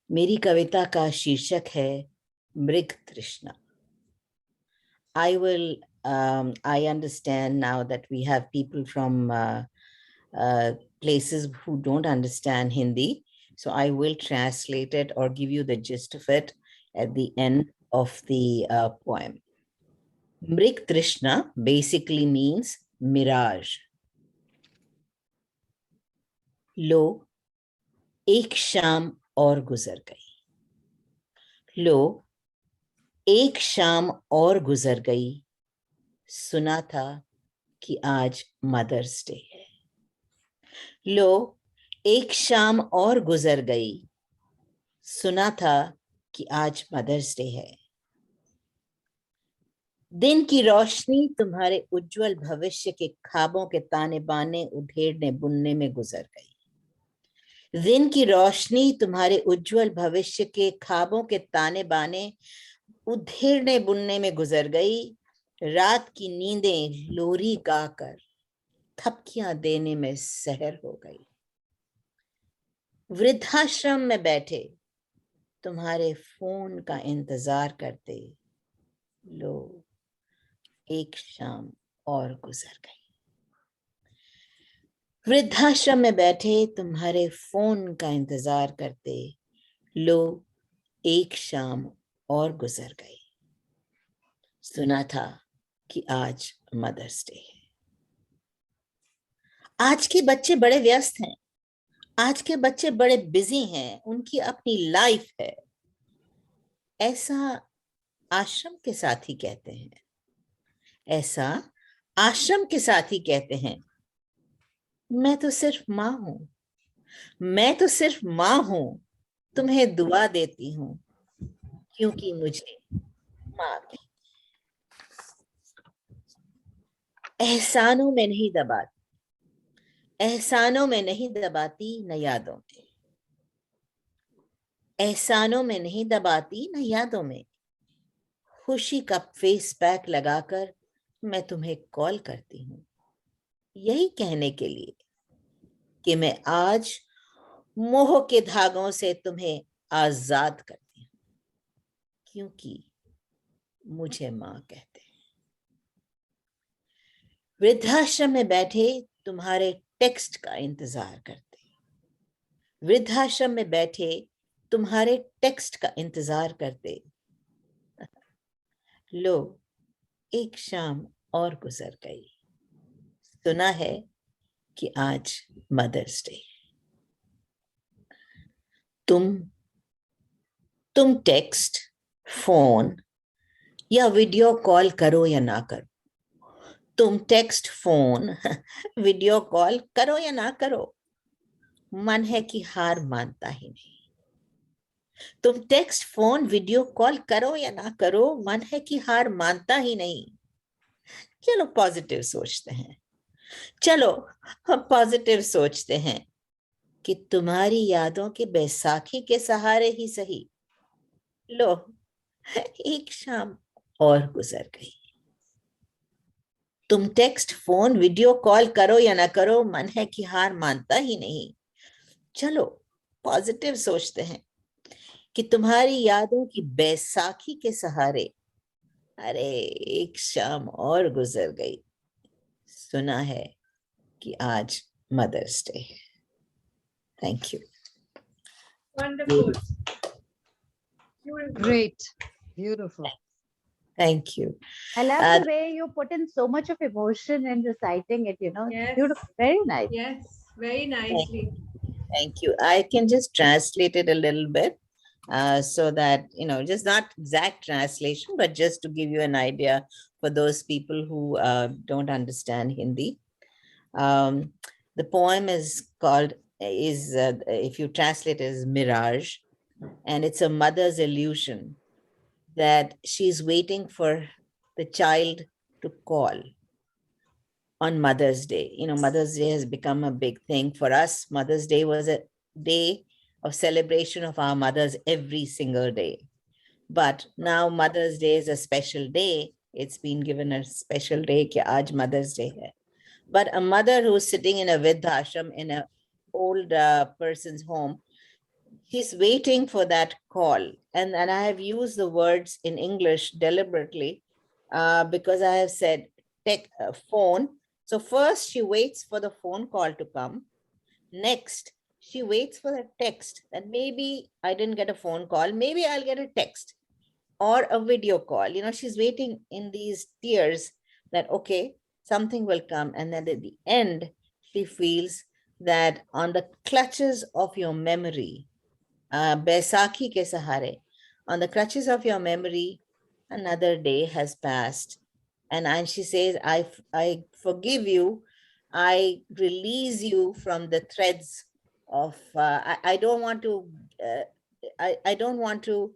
मेरी कविता का शीर्षक है मृग तृष्णा। I understand now that we have people from places who don't understand Hindi, so I will translate it or give you the gist of it at the end of the poem. Mrig Trishna basically means mirage. लो एक शाम और गुजर गई, लो एक शाम और गुजर गई, सुना था कि आज मदर्स डे है। लो एक शाम और गुजर गई, सुना था कि आज मदर्स डे है। दिन की रोशनी तुम्हारे उज्जवल भविष्य के ख्वाबों के ताने बाने उधेड़ने बुनने में गुजर गई। दिन की रोशनी तुम्हारे उज्जवल भविष्य के ख्वाबों के ताने बाने उधेड़ने बुनने में गुजर गई। रात की नींदें लोरी गाकर थपकियां देने में सहर हो गई। वृद्धाश्रम में बैठे तुम्हारे फोन का इंतजार करते, लो एक शाम और गुजर गई। वृद्धाश्रम में बैठे तुम्हारे फोन का इंतजार करते, लो एक शाम और गुजर गई, सुना था कि आज मदर्स डे है। आज के बच्चे बड़े व्यस्त हैं, आज के बच्चे बड़े बिजी हैं, उनकी अपनी लाइफ है, ऐसा आश्रम के साथी कहते हैं, ऐसा आश्रम के साथी कहते हैं। मैं तो सिर्फ माँ हूं, मैं तो सिर्फ माँ हूं, तुम्हें दुआ देती हूं क्योंकि मुझे माँ भी। एहसानों में नहीं दबाती, एहसानों में नहीं दबाती न यादों में, एहसानों में नहीं दबाती न यादों में। खुशी का फेस पैक लगाकर मैं तुम्हें कॉल करती हूँ, यही कहने के लिए कि मैं आज मोह के धागों से तुम्हें आजाद करती हूँ क्योंकि मुझे माँ कहते हैं। वृद्धाश्रम में बैठे तुम्हारे टेक्स्ट का इंतजार करते, वृद्धाश्रम में बैठे तुम्हारे टेक्स्ट का इंतजार करते। लो, एक शाम और गुजर गई। सुना है कि आज मदर्स डे। तुम टेक्स्ट, फोन या वीडियो कॉल करो या ना करो, तुम टेक्स्ट, फोन, वीडियो कॉल करो या ना करो, मन है कि हार मानता ही नहीं। तुम टेक्स्ट, फोन, वीडियो कॉल करो या ना करो, मन है कि हार मानता ही नहीं। चलो पॉजिटिव सोचते हैं, चलो हम पॉजिटिव सोचते हैं कि तुम्हारी यादों के बैसाखी के सहारे ही सही, लो एक शाम और गुजर गई। तुम टेक्स्ट, फोन, वीडियो कॉल करो या ना करो, मन है कि हार मानता ही नहीं। चलो पॉजिटिव सोचते हैं कि तुम्हारी यादों की बैसाखी के सहारे, अरे एक शाम और गुजर गई। सुना है कि आज मदर्स डे है। Thank you. Wonderful. Great. Beautiful. Thank you. I love the way you put in so much of emotion in reciting it, you know. Yes. Beautiful. Very nice. Yes, very nicely. Thank you. I can just translate it a little bit so that, you know, just not exact translation, but just to give you an idea for those people who don't understand Hindi. The poem is called, if you translate it, is Mirage, and it's a mother's illusion that she's waiting for the child to call on Mother's Day. You know, Mother's Day has become a big thing for us. Mother's Day was a day of celebration of our mothers every single day. But now Mother's Day is a special day. It's been given a special day ki aaj Mother's Day hai. But a mother who's sitting in a Vidhashram in an old person's home, he's waiting for that call. And I have used the words in English deliberately because I have said take a phone. So first she waits for the phone call to come. Next, she waits for the text that maybe I didn't get a phone call, maybe I'll get a text or a video call. You know, she's waiting in these tears that, okay, something will come. And then at the end, she feels that on the clutches of your memory, Baisakhi ke sahare, on the clutches of your memory, another day has passed. And she says, I forgive you. I release you from the threads of, I don't want to, I don't want to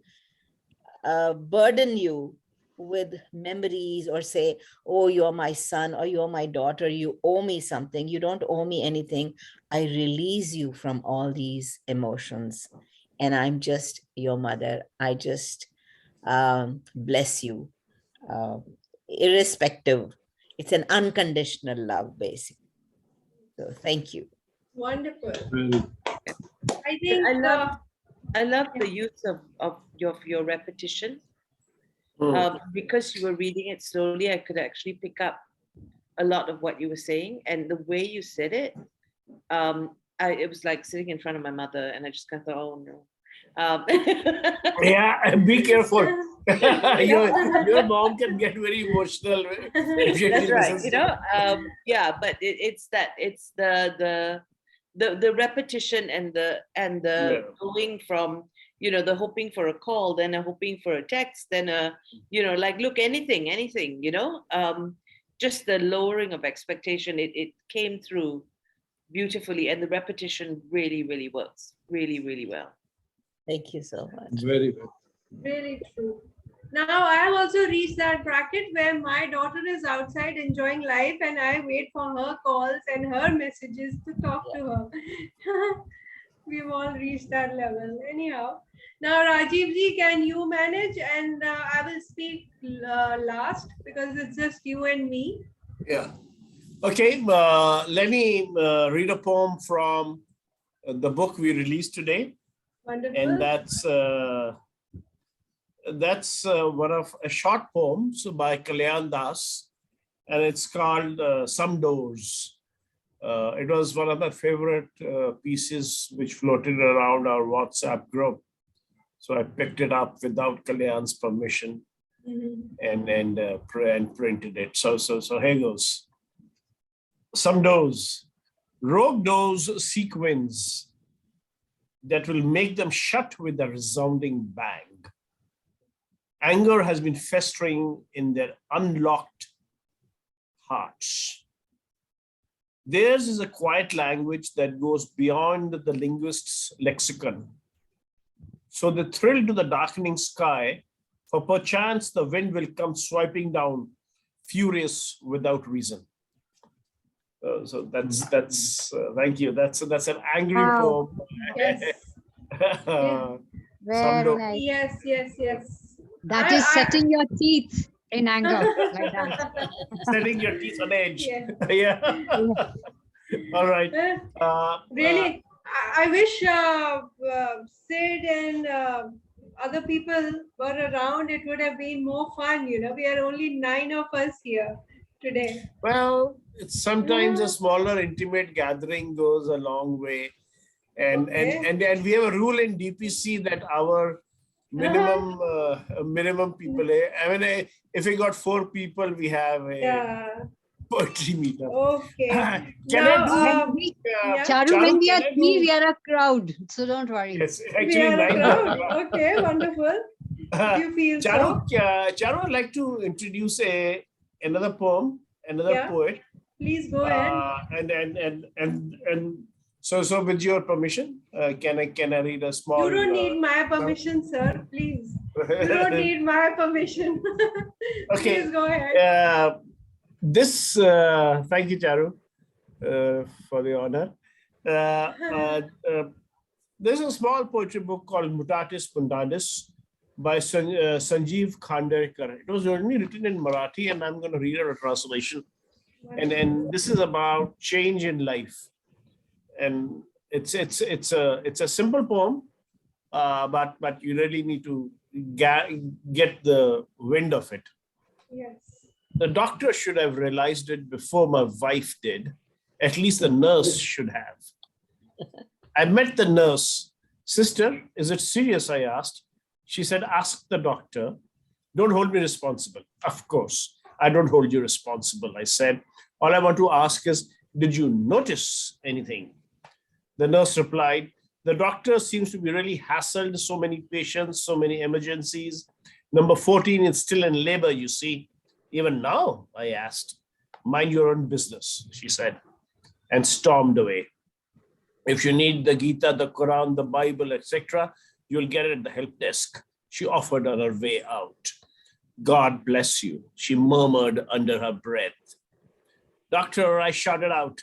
burden you with memories or say, oh, you're my son or you're my daughter, you owe me something. You don't owe me anything. I release you from all these emotions. And I'm just your mother. I just bless you, irrespective. It's an unconditional love, basically. So thank you. Wonderful. Very I think I love the use of your repetition. Because you were reading it slowly, I could actually pick up a lot of what you were saying, and the way you said it, it was like sitting in front of my mother, and I just kind of thought, oh no. Yeah, be careful. your mom can get very emotional. That's right. You know, yeah, but it's the repetition and the going from, you know, the hoping for a call, then a hoping for a text, then a, you know, like, look, anything, you know, just the lowering of expectation, it came through beautifully, and the repetition really, really works really, really well. Thank you so much. very good. really true. Now I have also reached that bracket where my daughter is outside enjoying life and I wait for her calls and her messages to talk to her. We've all reached that level. Anyhow, now Rajiv ji, can you manage? And I will speak last because it's just you and me. Yeah. Okay. Let me read a poem from the book we released today. Wonderful. And that's one of a short poems by Kalyan Das, and it's called Some Doors. It was one of my favorite pieces which floated around our WhatsApp group. So I picked it up without Kalyan's permission and printed it. So here goes. Some doors, rogue doors, sequins that will make them shut with a resounding bang. Anger has been festering in their unlocked hearts. Theirs is a quiet language that goes beyond the linguist's lexicon. So they thrill to the darkening sky, for perchance the wind will come swiping down, furious without reason. So that's thank you. That's an angry Wow. poem. Yes. Very nice. Yes. That is setting your teeth in anger. Like that. Setting your teeth on edge. Yeah. Yeah. All right. Really, I wish Sid and other people were around. It would have been more fun. We are only 9 of us here today. Well, it's sometimes a smaller, intimate gathering goes a long way, and we have a rule in DPC that our minimum people. I mean, if we got 4 people, we have a poetry meetup. Okay. Can Now, I do? Charu, when we are can I 3, do- we are a crowd. So don't worry. Yes, we actually are a 9. crowd. Okay, wonderful. You feel Charu, so? Charu, I'd like to introduce another poem, another poet. Please go ahead. And so with your permission, can I read a small? You don't need my permission, sir. Please. You don't need my permission. Okay. Please go ahead. Thank you, Charu, for the honor. There's a small poetry book called Mutatis Mutandis by Sanjeev Khanderkar. It was only written in Marathi, and I'm going to read a translation. And this is about change in life, and it's a simple poem, but you really need to get the wind of it. Yes. The doctor should have realized it before my wife did. At least the nurse should have. I met the nurse. Sister, is it serious? I asked. She said, ask the doctor. Don't hold me responsible. Of course, I don't hold you responsible, I said. All I want to ask is, did you notice anything? The nurse replied, the doctor seems to be really hassled. So many patients, so many emergencies. Number 14 is still in labor, you see. Even now, I asked. Mind your own business, she said, and stormed away. If you need the Gita, the Quran, the Bible, etc., you'll get it at the help desk. She offered on her way out. God bless you, she murmured under her breath. Doctor, I shouted out.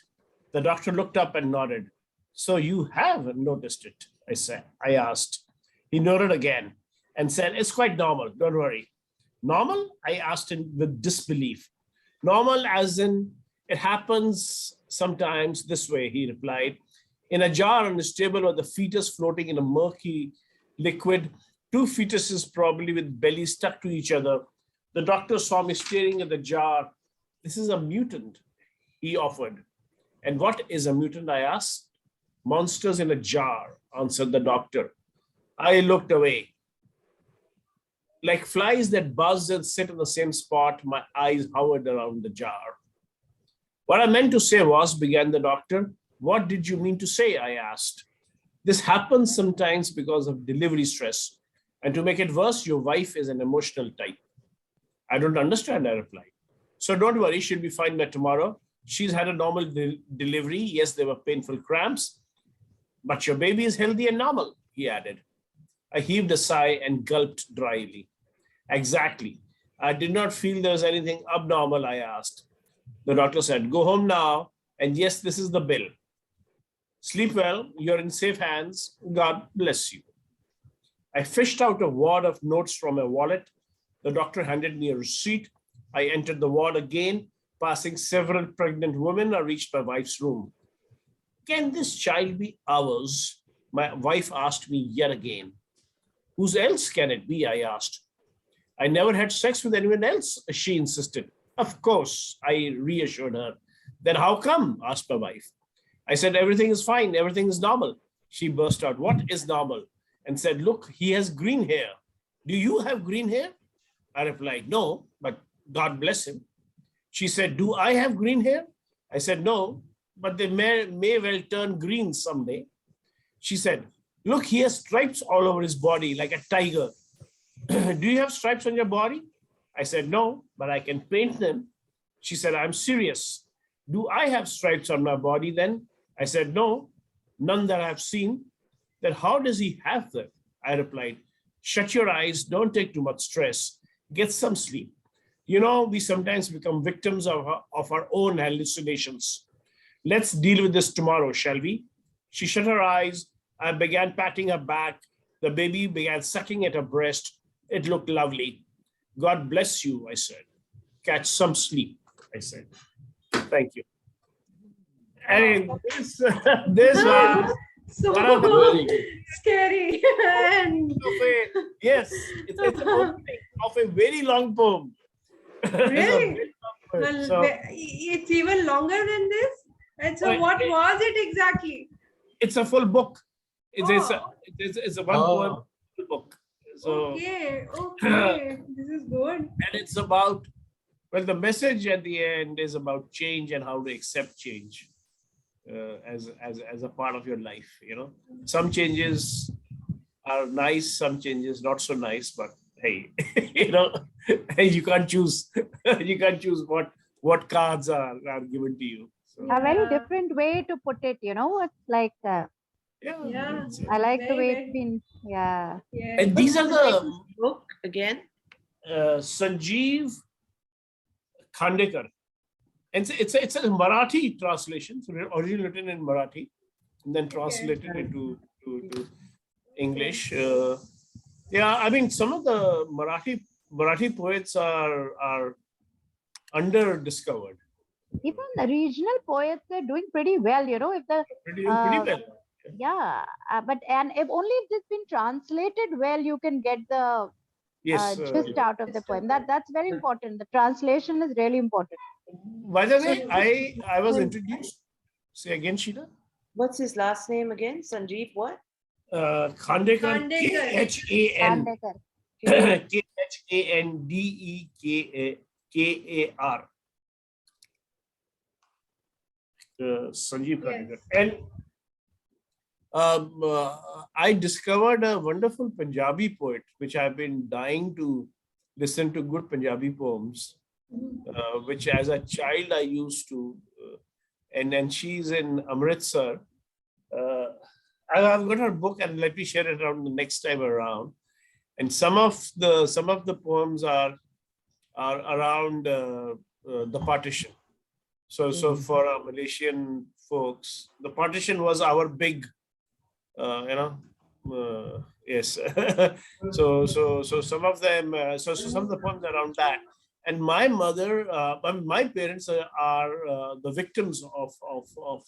The doctor looked up and nodded. So you have noticed it, I asked. He nodded again and said, it's quite normal, don't worry. Normal? I asked him with disbelief. Normal as in, it happens sometimes this way, he replied. In a jar on his table were the fetus floating in a murky liquid, 2 fetuses probably with bellies stuck to each other. The doctor saw me staring at the jar. This is a mutant, he offered. And what is a mutant, I asked. Monsters in a jar, answered the doctor. I looked away. Like flies that buzz and sit in the same spot, my eyes hovered around the jar. What I meant to say was, began the doctor. What did you mean to say? I asked. This happens sometimes because of delivery stress. And to make it worse, your wife is an emotional type. I don't understand, I replied. So don't worry, she'll be fine by tomorrow. She's had a normal delivery. Yes, there were painful cramps, but your baby is healthy and normal, he added. I heaved a sigh and gulped dryly. Exactly. I did not feel there was anything abnormal, I asked. The doctor said, go home now. And yes, this is the bill. Sleep well. You're in safe hands. God bless you. I fished out a wad of notes from a wallet. The doctor handed me a receipt. I entered the ward again. Passing several pregnant women, I reached my wife's room. Can this child be ours? My wife asked me yet again. Whose else can it be? I asked. I never had sex with anyone else, she insisted. Of course, I reassured her. Then how come? Asked my wife. I said, everything is fine. Everything is normal. She burst out, what is normal? And said, look, he has green hair. Do you have green hair? I replied, no, but God bless him. She said, do I have green hair? I said, no, but they may well turn green someday. She said, look, he has stripes all over his body like a tiger. Do you have stripes on your body? I said, no, but I can paint them. She said, I'm serious. Do I have stripes on my body then? I said, no, none that I've seen. Then how does he have them? I replied, shut your eyes, don't take too much stress, get some sleep. You know, we sometimes become victims of our own hallucinations. Let's deal with this tomorrow, shall we? She shut her eyes. I began patting her back. The baby began sucking at her breast. It looked lovely. God bless you, I said. Catch some sleep, I said. Thank you. And this was so one of the scary. And yes, it's an opening of a very long poem. really? Well, Well, it's even longer than this. And so, what was it exactly? It's a full book. It's a one poem full book. So okay, this is good. And it's about, well, the message at the end is about change and how to accept change as a part of your life. You know, some changes are nice, some changes not so nice, but hey, you know, you can't choose. You can't choose what cards are given to you. So, A very different way to put it, you know, it's like, Yeah. I like the Very, way very- it's been, yeah. Yeah. and these are the Book again. Sanjeev Khandekar. And it's a Marathi translation, so originally written in Marathi, and then translated into to English. Yeah, I mean, some of the Marathi poets are under discovered. Even the regional poets are doing pretty well, you know, if the, Pretty well. yeah, but and if only if it's been translated well, you can get the Yes. gist out of the poem. That's very important. The translation is really important. By the way, I was introduced. Say again, Sheila. What's his last name again? Sanjeev what? Khandekar, Khandekar. Khan, Khandekar. Khandekar. Sanjeev Khandekar. And I discovered a wonderful Punjabi poet, which I've been dying to listen to good Punjabi poems, which as a child I used to. And then she's in Amritsar. I've got her book, and let me share it around the next time around. And some of the poems are around the partition. So for our Malaysian folks, the partition was our big, yes. so some of them, so some of the poems around that. And my mother, my parents are the victims of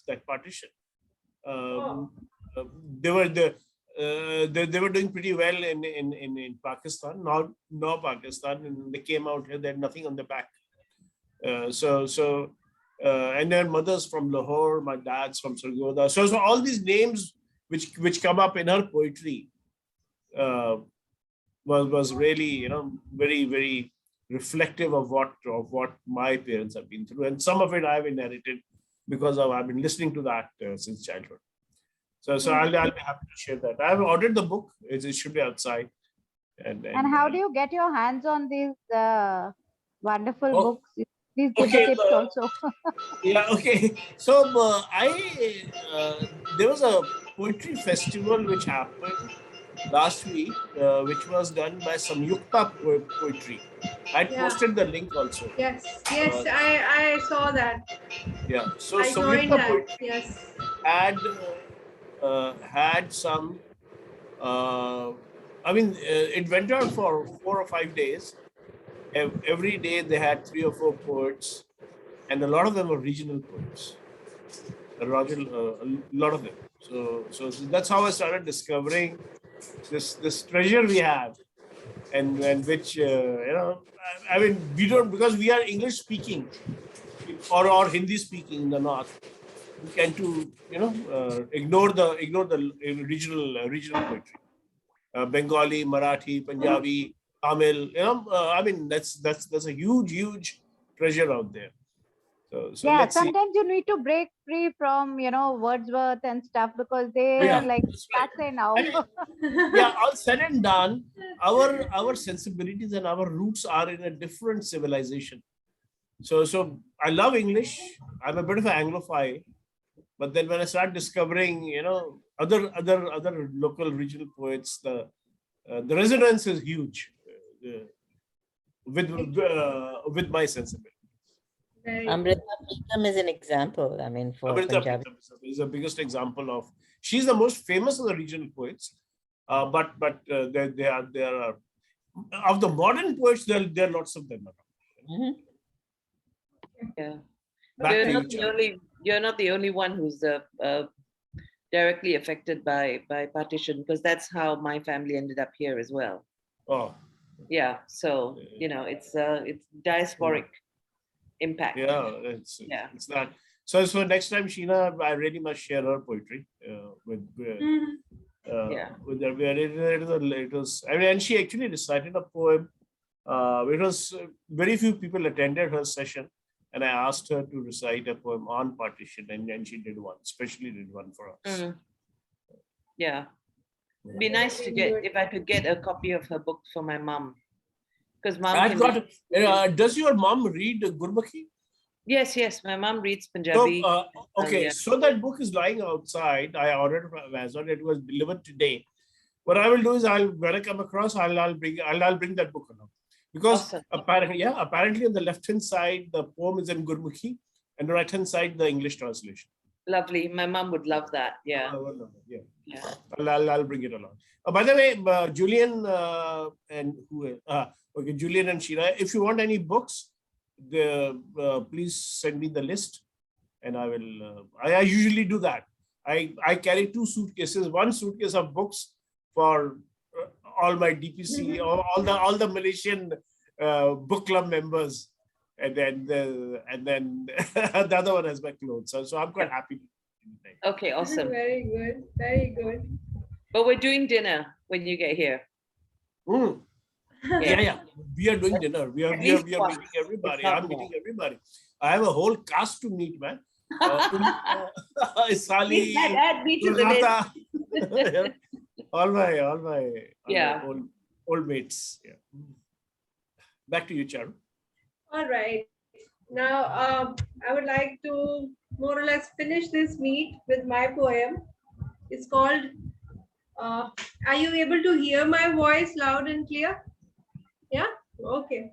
that partition. They were they were doing pretty well in Pakistan, now Pakistan, and they came out here. They had nothing on the back. And their mothers from Lahore, my dad's from Sargodha. So all these names which come up in her poetry was really, very, very reflective of what my parents have been through, and some of it I've inherited because I've been listening to that since childhood. So I'll be happy to share that. I've ordered the book; it should be outside. And how do you get your hands on these wonderful books? Please give okay, the tips also. Yeah, okay. So there was a poetry festival which happened last week, which was done by Samyukta Poetry. I posted the link also. Yes, I saw that. Yeah. So I joined Samyukta that. Poetry Yes. had some. It went on for 4 or 5 days. Every day they had 3 or 4 poets, and a lot of them were regional poets. A lot of them. So that's how I started discovering this treasure we have, and which we don't, because we are English speaking. or Hindi speaking in the north, we tend to ignore the regional poetry, Bengali, Marathi, Punjabi, Tamil. I mean that's a huge treasure out there. So Yeah, let's see. sometimes you need to break free from, Wordsworth and stuff, because they Yeah, are like that's right. passe now. Yeah, all said and done, our sensibilities and our roots are in a different civilization. So I love English. I'm a bit of an Anglophile, but then when I start discovering, other local regional poets, the resonance is huge with my sensibility. Very Amrita Preetham is an example. I mean, for Amrita Punjabi. Preetham is the biggest example of. She's the most famous of the regional poets, but there are of the modern poets. There are lots of them around. Yeah. Back You're to not you, the only. You're not the only one who's directly affected by partition, because that's how my family ended up here as well. Oh, Yeah. So it's diasporic impact. yeah, it's that. So next time, Sheena, I really must share her poetry with her. It was. I mean, and she actually recited a poem. It was very few people attended her session, and I asked her to recite a poem on partition, and she did one, especially did one for us. Yeah. It'd be nice to get, if I could get a copy of her book for my mom, because mom. I've got. Does your mom read Gurmukhi? Yes. My mom reads Punjabi. So, okay, yeah. so that book is lying outside. I ordered from Amazon. It was delivered today. What I will do is, when I come across, I'll bring that book along, because Awesome. apparently on the left hand side the poem is in Gurmukhi, and the right hand side the English translation. Lovely. My mom would love that. Yeah. Yeah. I'll bring it along. By the way, Julian and Julian and Sheena, if you want any books, please send me the list, and I will. I usually do that. I carry 2 suitcases. One suitcase of books for all my DPC, all the Malaysian book club members, and then the other one has my clothes. So I'm quite happy. Okay, awesome. Very good. Very good. But we're doing dinner when you get here. Yeah. We are doing dinner. We are meeting everybody. I'm meeting everybody. I have a whole cast to meet, man. Isali, all my old mates. Yeah. Back to you, Charu. All right. Now, I would like to more or less finish this meet with my poem. It's called, are you able to hear my voice loud and clear? Yeah? Okay.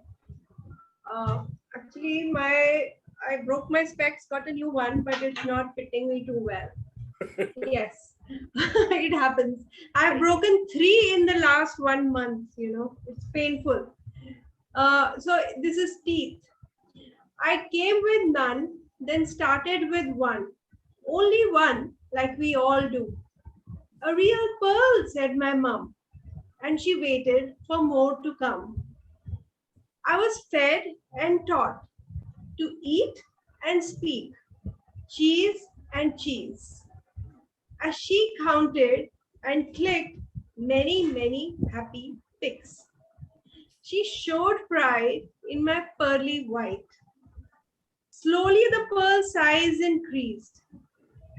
Actually, I broke my specs, got a new one, but it's not fitting me too well. Yes, it happens. I've broken 3 in the last 1 month, it's painful. So this is teeth. I came with none, then started with 1. Only 1, like we all do. A real pearl, said my mum, and she waited for more to come. I was fed and taught to eat and speak, cheese and cheese. As she counted and clicked many happy pics. She showed pride in my pearly white. Slowly the pearl size increased,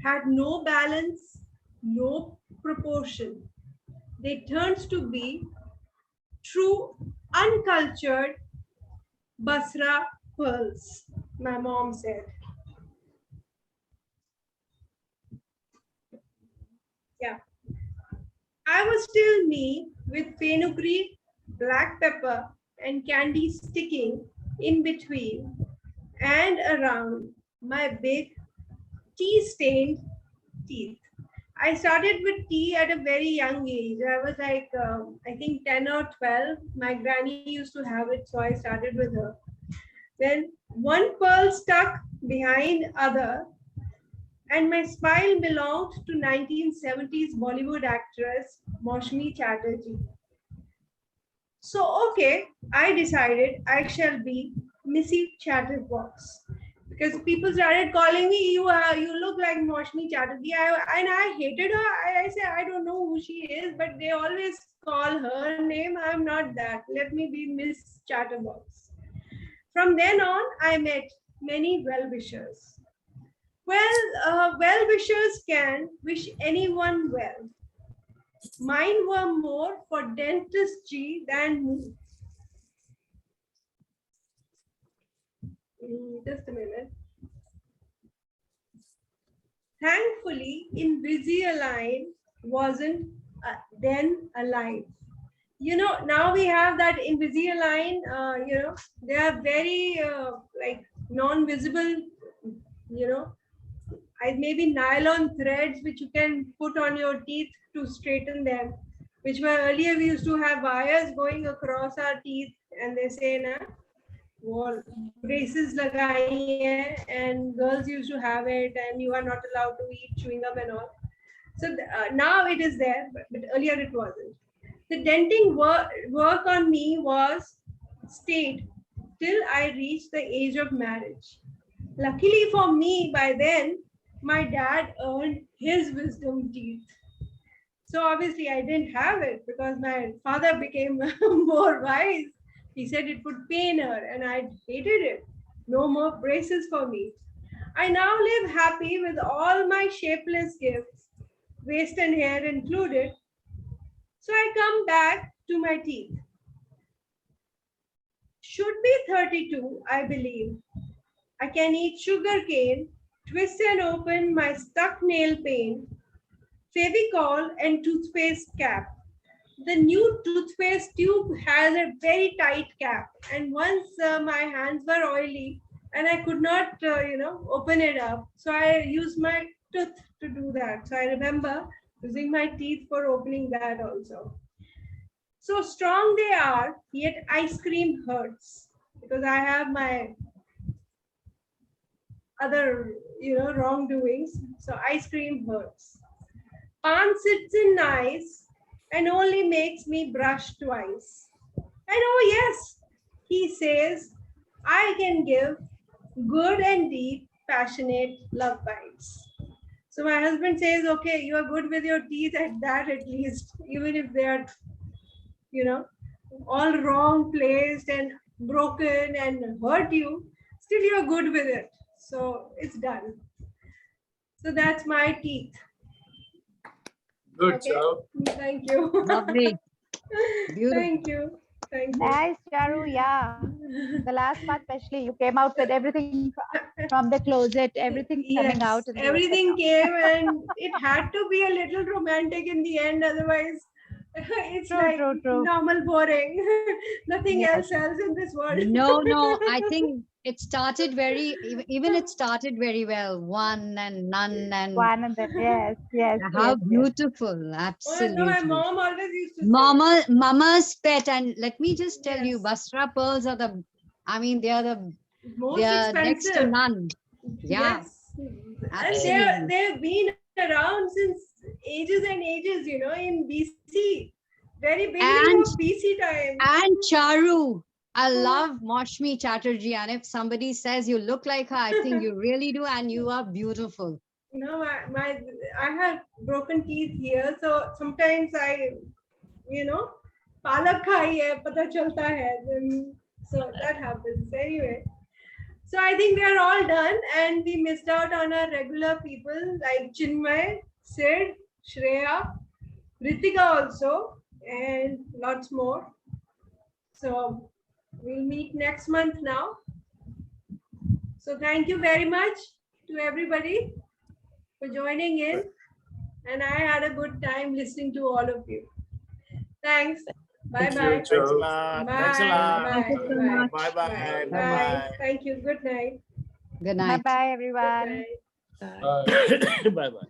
had no balance, no proportion. They turned to be true, uncultured Basra pearls, my mom said. Yeah. I was still me with fenugreek, black pepper, and candy sticking in between and around my big tea-stained teeth. I started with tea at a very young age. I was like, I think 10 or 12. My granny used to have it, so I started with her. Then one pearl stuck behind other, and my smile belonged to 1970s Bollywood actress Maushmi Chatterjee. So, okay, I decided I shall be Missy Chatterbox. because people started calling me, you look like Moshmi Chatterjee. And I hated her. I said, I don't know who she is, but they always call her name. I'm not that. Let me be Miss Chatterbox. From then on, I met many well-wishers. Well, well-wishers can wish anyone well. Mine were more for dentistry than me. Just a minute. Thankfully, Invisalign wasn't then alive. You know, now we have that Invisalign, you know, they are very like non-visible, you know, maybe nylon threads which you can put on your teeth to straighten them, which were earlier we used to have wires going across our teeth, and they say, na, wall braces lagai hai, and girls used to have it, and you are not allowed to eat chewing gum and all. So now it is there, but earlier it wasn't. The denting work on me was stayed till I reached the age of marriage. Luckily for me, by then, my dad earned his wisdom teeth. So obviously I didn't have it because my father became more wise. He said it would pain her, and I hated it. No more braces for me. I now live happy with all my shapeless gifts, waist and hair included. So I come back to my teeth. Should be 32, I believe. I can eat sugar cane, twist and open my stuck nail paint, Fevicol and toothpaste cap. The new toothpaste tube has a very tight cap, and once my hands were oily and I could not, you know, open it up. So I used my tooth to do that. So I remember using my teeth for opening that also. So strong they are, yet ice cream hurts because I have my other, you know, wrongdoings. So ice cream hurts. Pan sits in nice and only makes me brush twice. And oh yes, he says, I can give good and deep, passionate love bites. So my husband says, okay, you are good with your teeth at that at least, even if they are, you know, all wrong placed and broken and hurt you, still you're good with it. So it's done. So that's my teeth. Good Okay. job. Thank you. Lovely. Beautiful. Thank you. Thank you. Nice, Charu. Yeah. The last part, especially, you came out with everything from the closet, everything coming out. Yes, In the everything open came, and it had to be a little romantic in the end. Otherwise, it's True, like true, true. normal boring. Nothing Yes. else in this world. No, I think it started even it started very well. One and none and One and then, yes, yes, how yes, yes. beautiful. Oh, no, my Absolutely. mom always used to say. Mama's pet. And let me just tell you, Yes. Basra pearls are they are Most they are next to expensive. none. Yeah, Yes. And absolutely. they've been around since ages and ages, you know, in BC. Very beginning And of BC time. and Charu. I love Moshmi Chatterjee. And if somebody says you look like her, I think you really do. And you are beautiful. No, I have broken teeth here, so sometimes I, you know, palak khai hai, pata chalta hai. So that happens anyway. So I think we are all done, and we missed out on our regular people like Chinmay, Sid, Shreya, Ritika also, and lots more. So we'll meet next month now. So thank you very much to everybody for joining in, and I had a good time listening to all of you. Thanks. Bye Thank bye. you, Thanks a Joe. lot. Bye. Thanks a lot. Bye. Thank you so Bye. much. Bye bye. Bye. Bye Thank you. Good night. Good Bye night. bye, Good everyone. night. Bye. bye. Bye bye.